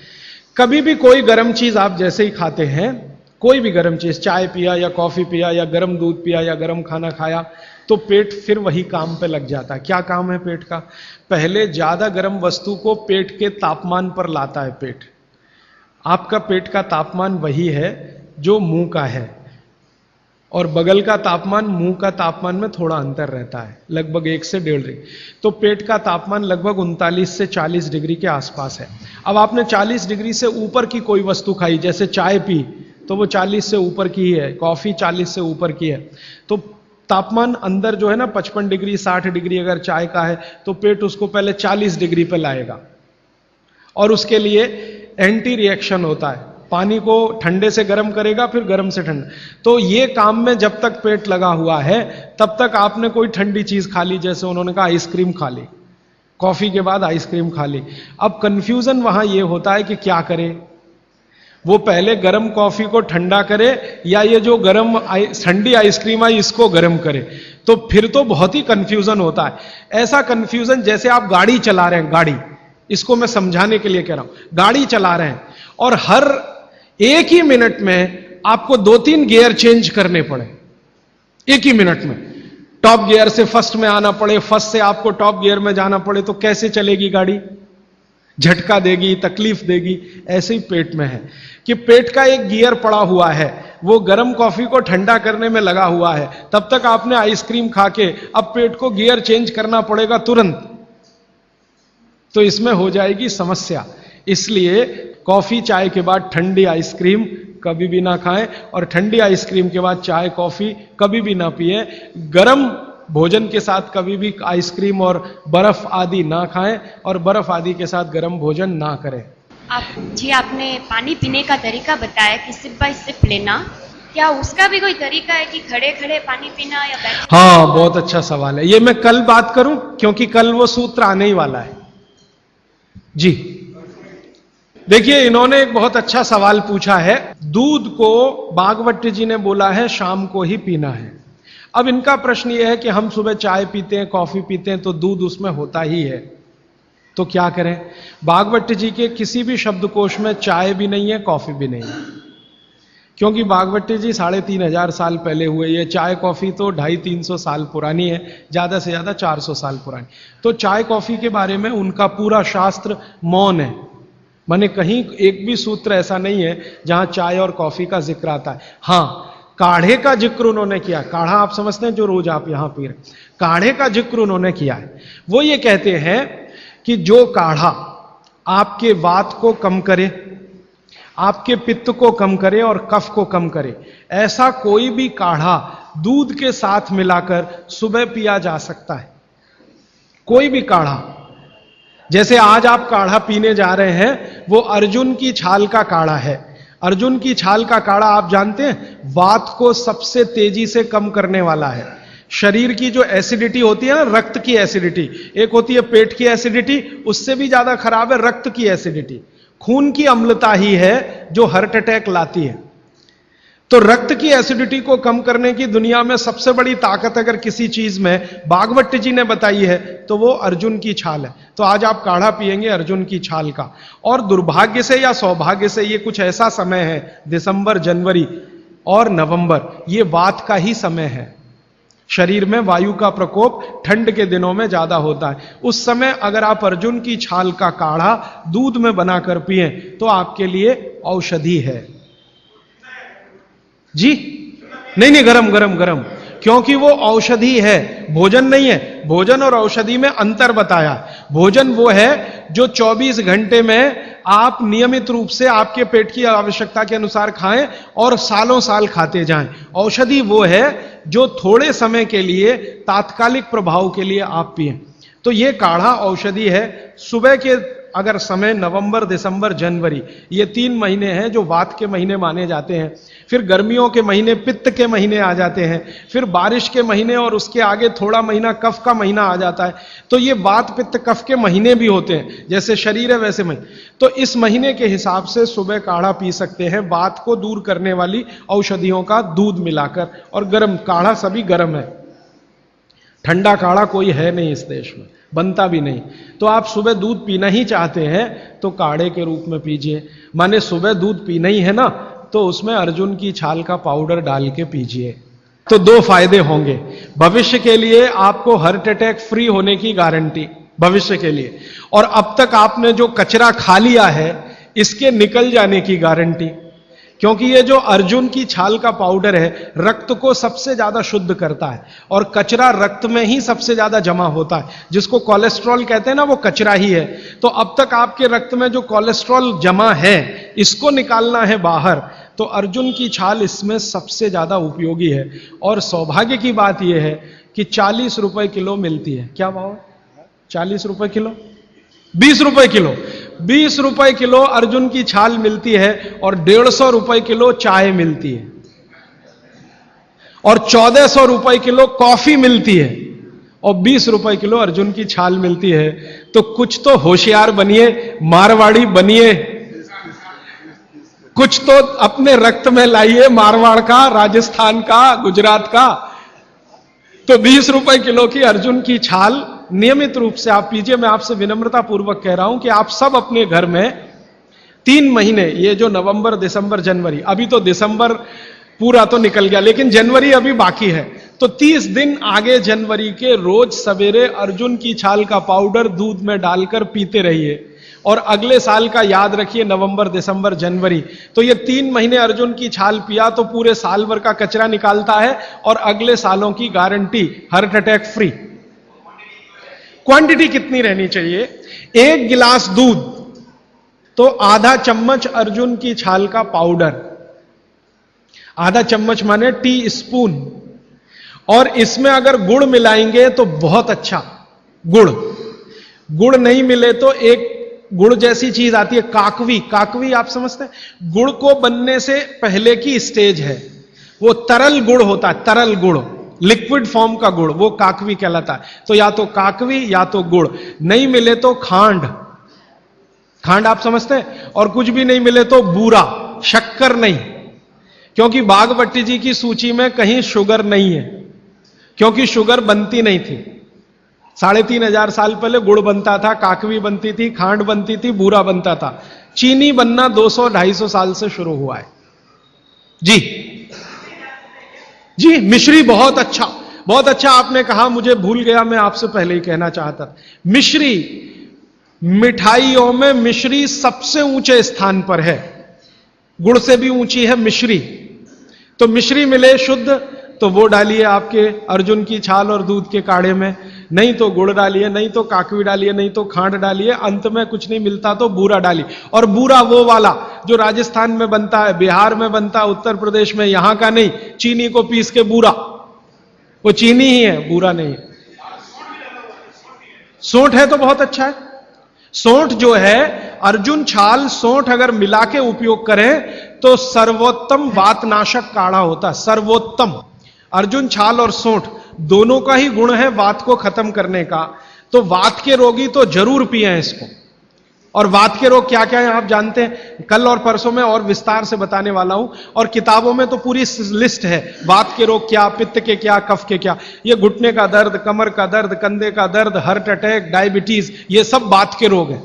कभी भी कोई गर्म चीज आप जैसे ही खाते हैं, कोई भी गर्म चीज, चाय पिया या कॉफी पिया या गर्म दूध पिया या गर्म खाना खाया, तो पेट फिर वही काम पे लग जाता है। क्या काम है पेट का? पहले ज्यादा गर्म वस्तु को पेट के तापमान पर लाता है पेट। आपका पेट का तापमान वही है जो मुंह का है, और बगल का तापमान मुंह का तापमान में थोड़ा अंतर रहता है, लगभग 1 से 1.5 डिग्री। तो पेट का तापमान लगभग 39 से 40 डिग्री के आसपास है। अब आपने 40 डिग्री से ऊपर की कोई वस्तु खाई, जैसे चाय पी, तो वो 40 से ऊपर की ही है, कॉफी 40 से ऊपर की है, तो तापमान अंदर जो है ना 55 डिग्री 60 डिग्री अगर चाय का है, तो पेट उसको पहले 40 डिग्री पे लाएगा, और उसके लिए एंटी रिएक्शन होता है, पानी को ठंडे से गर्म करेगा, फिर गर्म से ठंडा। तो ये काम में जब तक पेट लगा हुआ है, तब तक आपने कोई ठंडी चीज खा ली, जैसे उन्होंने कहा आइसक्रीम खा ली, कॉफी के बाद आइसक्रीम खा ली। अब कंफ्यूजन वहां ये होता है कि क्या करे, वो पहले गर्म कॉफी को ठंडा करे या ये जो गर्म ठंडी आइसक्रीम आई इसको गर्म करे, तो फिर तो बहुत ही कंफ्यूजन होता है। ऐसा कंफ्यूजन जैसे आप गाड़ी चला रहे हैं, गाड़ी, इसको मैं समझाने के लिए कह रहा हूं, गाड़ी चला रहे हैं और हर 1 ही मिनट में आपको 2-3 गियर चेंज करने पड़े, 1 ही मिनट में। टॉप गियर से फर्स्ट में आना पड़े, फर्स्ट से आपको टॉप गियर में जाना पड़े, तो कैसे चलेगी गाड़ी? झटका देगी, तकलीफ देगी। ऐसे ही पेट में है कि पेट का एक गियर पड़ा हुआ है, वो गर्म कॉफी को ठंडा करने में लगा हुआ है, तब तक आपने आइसक्रीम खा के अब पेट को गियर चेंज करना पड़ेगा तुरंत, तो इसमें हो जाएगी समस्या। इसलिए कॉफी चाय के बाद ठंडी आइसक्रीम कभी भी ना खाएं, और ठंडी आइसक्रीम के बाद चाय कॉफी कभी भी ना पिए। गरम भोजन के साथ कभी भी आइसक्रीम और बर्फ आदि ना खाएं, और बर्फ आदि के साथ गरम भोजन ना करें। आपने पानी पीने का तरीका बताया कि सिप बाय सिप लेना, क्या उसका भी कोई तरीका है कि खड़े खड़े पानी पीना या बैठ? हाँ, बहुत अच्छा सवाल है, ये मैं कल बात करूं, क्योंकि कल वो सूत्र आने ही वाला है। जी देखिए, इन्होंने एक बहुत अच्छा सवाल पूछा है। दूध को भागवत जी ने बोला है शाम को ही पीना है। अब इनका प्रश्न यह है कि हम सुबह चाय पीते हैं, कॉफी पीते हैं, तो दूध उसमें होता ही है, तो क्या करें? भागवत जी के किसी भी शब्दकोश में चाय भी नहीं है, कॉफी भी नहीं है, क्योंकि भागवत जी 3500 साल पहले हुए। ये चाय कॉफी तो 250-300 साल पुरानी है, ज्यादा से ज्यादा 400 साल पुरानी। तो चाय कॉफी के बारे में उनका पूरा शास्त्र मौन है, माने कहीं एक भी सूत्र ऐसा नहीं है जहां चाय और कॉफी का जिक्र आता है। हां, काढ़े का जिक्र उन्होंने किया। काढ़ा आप समझते हैं जो रोज आप यहां पी रहे, काढ़े का जिक्र उन्होंने किया है। वो ये कहते हैं कि जो काढ़ा आपके वात को कम करे, आपके पित्त को कम करे और कफ को कम करे, ऐसा कोई भी काढ़ा दूध के साथ मिलाकर सुबह पिया जा सकता है। कोई भी काढ़ा, जैसे आज आप काढ़ा पीने जा रहे हैं, वो अर्जुन की छाल का काढ़ा है। अर्जुन की छाल का काढ़ा आप जानते हैं, वात को सबसे तेजी से कम करने वाला है। शरीर की जो एसिडिटी होती है ना, रक्त की एसिडिटी, एक होती है पेट की एसिडिटी, उससे भी ज्यादा खराब है रक्त की एसिडिटी। खून की अम्लता ही है जो हार्ट अटैक लाती है। तो रक्त की एसिडिटी को कम करने की दुनिया में सबसे बड़ी ताकत अगर किसी चीज में भागवत जी ने बताई है तो वो अर्जुन की छाल है। तो आज आप काढ़ा पिएंगे अर्जुन की छाल का। और दुर्भाग्य से या सौभाग्य से ये कुछ ऐसा समय है, दिसंबर, जनवरी और नवंबर, ये वात का ही समय है। शरीर में वायु का प्रकोप ठंड के दिनों में ज्यादा होता है। उस समय अगर आप अर्जुन की छाल का काढ़ा दूध में बनाकर पिए तो आपके लिए औषधि है। जी नहीं, गरम गरम गरम, क्योंकि वो औषधि है, भोजन नहीं है। भोजन और औषधि में अंतर बताया। भोजन वो है जो 24 घंटे में आप नियमित रूप से आपके पेट की आवश्यकता के अनुसार खाएं और सालों साल खाते जाएं। औषधि वो है जो थोड़े समय के लिए, तात्कालिक प्रभाव के लिए आप पिएं। तो ये काढ़ा औषधि है। सुबह के अगर समय नवंबर, दिसंबर, जनवरी, ये 3 महीने हैं जो वात के महीने माने जाते हैं। फिर गर्मियों के महीने पित्त के महीने आ जाते हैं। फिर बारिश के महीने और उसके आगे थोड़ा महीना कफ का महीना आ जाता है। तो ये वात पित्त कफ के महीने भी होते हैं, जैसे शरीर है वैसे महीने। तो इस महीने के हिसाब से सुबह काढ़ा पी सकते हैं, वात को दूर करने वाली औषधियों का दूध मिलाकर। और गर्म काढ़ा सभी गर्म है, ठंडा काढ़ा कोई है नहीं इस देश में, बनता भी नहीं। तो आप सुबह दूध पीना ही चाहते हैं तो काढ़े के रूप में पीजिए। माने सुबह दूध पीना ही है ना, तो उसमें अर्जुन की छाल का पाउडर डाल के पीजिए। तो 2 फायदे होंगे। भविष्य के लिए आपको हार्ट अटैक फ्री होने की गारंटी, भविष्य के लिए। और अब तक आपने जो कचरा खा लिया है इसके निकल जाने की गारंटी। क्योंकि ये जो अर्जुन की छाल का पाउडर है रक्त को सबसे ज्यादा शुद्ध करता है, और कचरा रक्त में ही सबसे ज्यादा जमा होता है। जिसको कोलेस्ट्रॉल कहते हैं ना, वो कचरा ही है। तो अब तक आपके रक्त में जो कोलेस्ट्रॉल जमा है इसको निकालना है बाहर, तो अर्जुन की छाल इसमें सबसे ज्यादा उपयोगी है। और सौभाग्य की बात यह है कि 40 रुपए किलो मिलती है। क्या भाव है? 40 रुपए किलो, 20 रुपए किलो, 20 रुपए किलो अर्जुन की छाल मिलती है। और 150 रुपए किलो चाय मिलती है, और 1400 रुपए किलो कॉफी मिलती है, और 20 रुपए किलो अर्जुन की छाल मिलती है। तो कुछ तो होशियार बनिए, मारवाड़ी बनिए, कुछ तो अपने रक्त में लाइए, मारवाड़ का, राजस्थान का, गुजरात का। तो 20 रुपए किलो की अर्जुन की छाल नियमित रूप से आप पीजिए। मैं आपसे विनम्रता पूर्वक कह रहा हूं कि आप सब अपने घर में 3 महीने, ये जो नवंबर, दिसंबर, जनवरी, अभी तो दिसंबर पूरा तो निकल गया लेकिन जनवरी अभी बाकी है, तो 30 दिन आगे जनवरी के रोज सवेरे अर्जुन की छाल का पाउडर दूध में डालकर पीते रहिए। और अगले साल का याद रखिए, नवंबर, दिसंबर, जनवरी, तो ये 3 महीने अर्जुन की छाल पिया तो पूरे साल भर का कचरा निकालता है और अगले सालों की guarantee, heart attack free. Quantity कितनी रहनी चाहिए? 1 गिलास दूध तो आधा चम्मच अर्जुन की छाल का पाउडर, आधा चम्मच माने टी स्पून। और इसमें अगर गुड़ मिलाएंगे तो बहुत अच्छा। गुड़ नहीं मिले तो एक गुड़ जैसी चीज आती है, काकवी। काकवी आप समझते हैं? गुड़ को बनने से पहले की स्टेज है, वो तरल गुड़ होता है, तरल गुड़, लिक्विड फॉर्म का गुड़, वो काकवी कहलाता है। तो या तो काकवी या तो गुड़, नहीं मिले तो खांड। खांड आप समझते हैं? और कुछ भी नहीं मिले तो बूरा, शक्कर नहीं, क्योंकि भागवत जी की सूची में कहीं शुगर नहीं है, क्योंकि शुगर बनती नहीं थी। 3500 साल पहले गुड़ बनता था, काकवी बनती थी, खांड बनती थी, बूरा बनता था। चीनी बनना 200-250 साल से शुरू हुआ है। जी मिश्री बहुत अच्छा, बहुत अच्छा आपने कहा, मुझे भूल गया, मैं आपसे पहले ही कहना चाहता था। मिश्री, मिठाइयों में मिश्री सबसे ऊंचे स्थान पर है, गुड़ से भी ऊंची है मिश्री। तो मिश्री मिले शुद्ध तो वो डालिए आपके अर्जुन की छाल और दूध के काढ़े में, नहीं तो गुड़ डालिए, नहीं तो काकवी डालिए, नहीं तो खांड डालिए, अंत में कुछ नहीं मिलता तो बूरा डालिए। और बूरा वो वाला जो राजस्थान में बनता है, बिहार में बनता है, उत्तर प्रदेश में, यहां का नहीं, चीनी को पीस के बूरा, वो चीनी ही है, बूरा नहीं है। सोंठ है तो बहुत अच्छा है। सोंठ जो है, अर्जुन छाल सोंठ अगर मिला के उपयोग करें तो सर्वोत्तम वातनाशक काढ़ा होता है, सर्वोत्तम। अर्जुन छाल और सोंठ दोनों का ही गुण है वात को खत्म करने का। तो वात के रोगी तो जरूर पिए इसको। और वात के रोग क्या क्या है आप जानते हैं, कल और परसों में और विस्तार से बताने वाला हूं। और किताबों में तो पूरी लिस्ट है, वात के रोग क्या, पित्त के क्या, कफ के क्या। ये घुटने का दर्द, कमर का दर्द, कंधे का दर्द, हार्ट अटैक, डायबिटीज, ये सब वात के रोग है।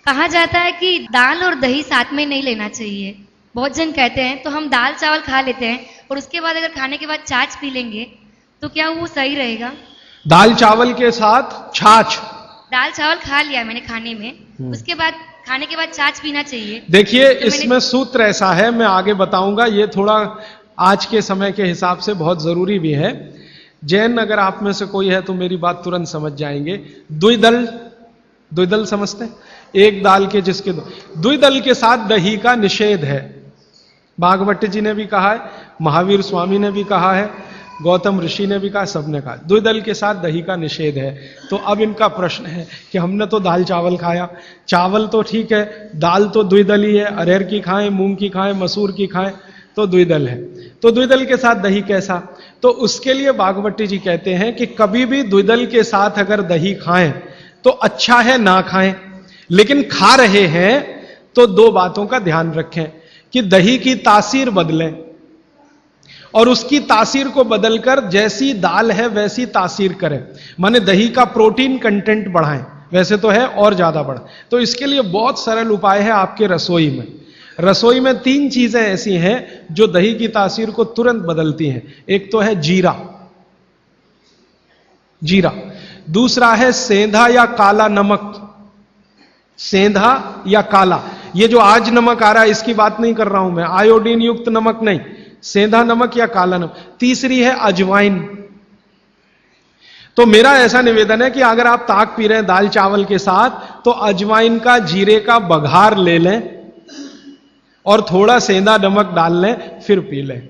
कहा जाता है कि दाल और दही साथ में नहीं लेना चाहिए। बहुत जन कहते हैं, तो हम दाल चावल खा लेते हैं और उसके बाद अगर खाने के बाद छाछ पी लेंगे तो क्या वो सही रहेगा? दाल चावल के साथ छाछ, दाल चावल खा लिया मैंने खाने में, उसके बाद खाने के बाद छाछ पीना चाहिए। देखिए इसमें सूत्र ऐसा है, मैं आगे बताऊंगा, ये थोड़ा आज के समय के हिसाब से बहुत जरूरी भी है। जैन अगर आप में से कोई है तो मेरी बात तुरंत समझ जाएंगे। द्विदल समझते हैं, एक दाल के जिसके द्विदल के साथ दही का निषेध है। भागवत जी ने भी कहा है, महावीर स्वामी ने भी कहा है, गौतम ऋषि ने भी कहा, सबने कहा द्विदल के साथ दही का निषेध है। तो अब इनका प्रश्न है कि हमने तो दाल चावल खाया, चावल तो ठीक है, दाल तो द्विदल ही है, अरहर की खाएं, मूंग की खाएं, मसूर की खाएं तो द्विदल है। तो द्विदल के साथ दही कैसा? तो उसके लिए भागवती जी कहते हैं कि कभी भी द्विदल के साथ अगर दही खाएं तो अच्छा है ना खाएं, लेकिन खा रहे हैं तो दो बातों का ध्यान रखें कि दही की तासीर बदलें और उसकी तासीर को बदलकर जैसी दाल है वैसी तासीर करें। माने दही का प्रोटीन कंटेंट बढ़ाएं, वैसे तो है और ज्यादा बढ़। तो इसके लिए बहुत सरल उपाय है आपके रसोई में। रसोई में 3 चीजें ऐसी हैं जो दही की तासीर को तुरंत बदलती हैं। एक तो है जीरा, दूसरा है सेंधा या काला नमक, सेंधा या काला। ये जो आज नमक आ रहा है इसकी बात नहीं कर रहा हूं मैं, आयोडीन युक्त नमक नहीं, सेंधा नमक या काला नमक। तीसरी है अजवाइन। तो मेरा ऐसा निवेदन है कि अगर आप ताक पी रहे हैं दाल चावल के साथ तो अजवाइन का, जीरे का बघार ले लें और थोड़ा सेंधा नमक डाल लें, फिर पी लें।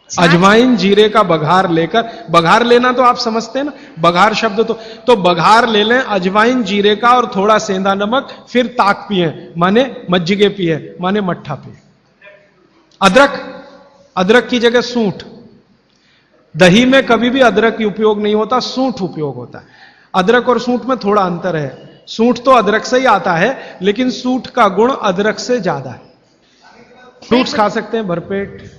अजवाइन जीरे का बघार लेकर, बघार लेना तो आप समझते हैं ना, बघार शब्द तो बघार ले लें अजवाइन जीरे का और थोड़ा सेंधा नमक, फिर ताक पिए, माने मज्जिगे पिए, माने मट्ठा पिए। अदरक की जगह सूंठ। दही में कभी भी अदरक की उपयोग नहीं होता, सूंठ उपयोग होता है। अदरक और सूंठ में थोड़ा अंतर है, सूंठ तो अदरक से ही आता है लेकिन सूंठ का गुण अदरक से ज्यादा है। फ्रूट्स खा सकते हैं भरपेट।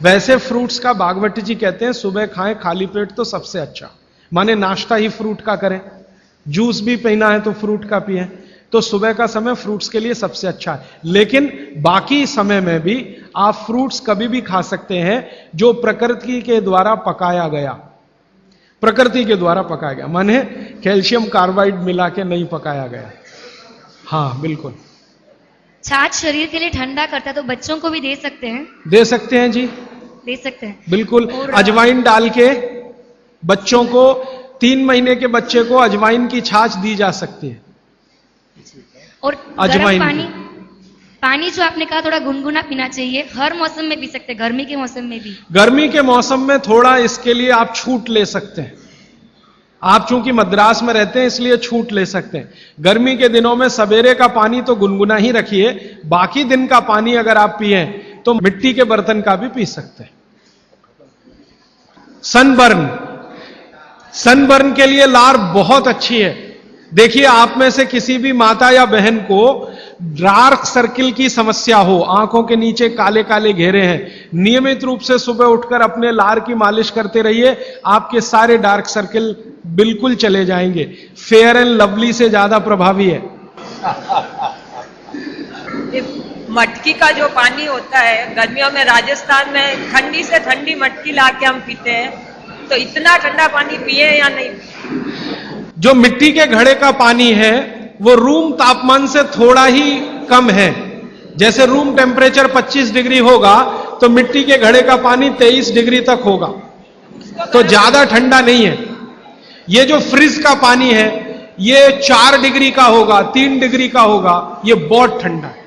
वैसे फ्रूट्स का भागवत जी कहते हैं सुबह खाएं खाली पेट तो सबसे अच्छा, माने नाश्ता ही फ्रूट का करें, जूस भी पीना है तो फ्रूट का पिए, तो सुबह का समय फ्रूट्स के लिए सबसे अच्छा है। लेकिन बाकी समय में भी आप फ्रूट्स कभी भी खा सकते हैं जो प्रकृति के द्वारा पकाया गया, माने कैल्शियम कार्बाइड मिला के नहीं पकाया गया। हाँ बिल्कुल। छाछ शरीर के लिए ठंडा करता है तो बच्चों को भी दे सकते हैं? दे सकते हैं जी, दे सकते हैं बिल्कुल। अजवाइन डाल के बच्चों को, 3 महीने के बच्चे को अजवाइन की छाछ दी जा सकती है। और गर्म पानी जो आपने कहा थोड़ा गुनगुना पीना चाहिए, हर मौसम में पी सकते हैं, गर्मी के मौसम में भी? गर्मी के मौसम में थोड़ा इसके लिए आप छूट ले सकते हैं। आप चूंकि मद्रास में रहते हैं इसलिए छूट ले सकते हैं। गर्मी के दिनों में सवेरे का पानी तो गुनगुना ही रखिए, बाकी दिन का पानी अगर आप पिए तो मिट्टी के बर्तन का भी पी सकते हैं। सनबर्न के लिए लार बहुत अच्छी है। देखिए आप में से किसी भी माता या बहन को डार्क सर्किल की समस्या हो, आंखों के नीचे काले काले घेरे हैं, नियमित रूप से सुबह उठकर अपने लार की मालिश करते रहिए, आपके सारे डार्क सर्किल बिल्कुल चले जाएंगे। फेयर एंड लवली से ज्यादा प्रभावी है। मटकी का जो पानी होता है, गर्मियों में राजस्थान में ठंडी से ठंडी मटकी लाके हम पीते हैं, तो इतना ठंडा पानी पिए या नहीं? जो मिट्टी के घड़े का पानी है वो रूम तापमान से थोड़ा ही कम है। जैसे रूम टेम्परेचर 25 डिग्री होगा तो मिट्टी के घड़े का पानी 23 डिग्री तक होगा, तो ज्यादा ठंडा नहीं है। ये जो फ्रिज का पानी है ये 4 डिग्री का होगा, 3 डिग्री का होगा, ये बहुत ठंडा है।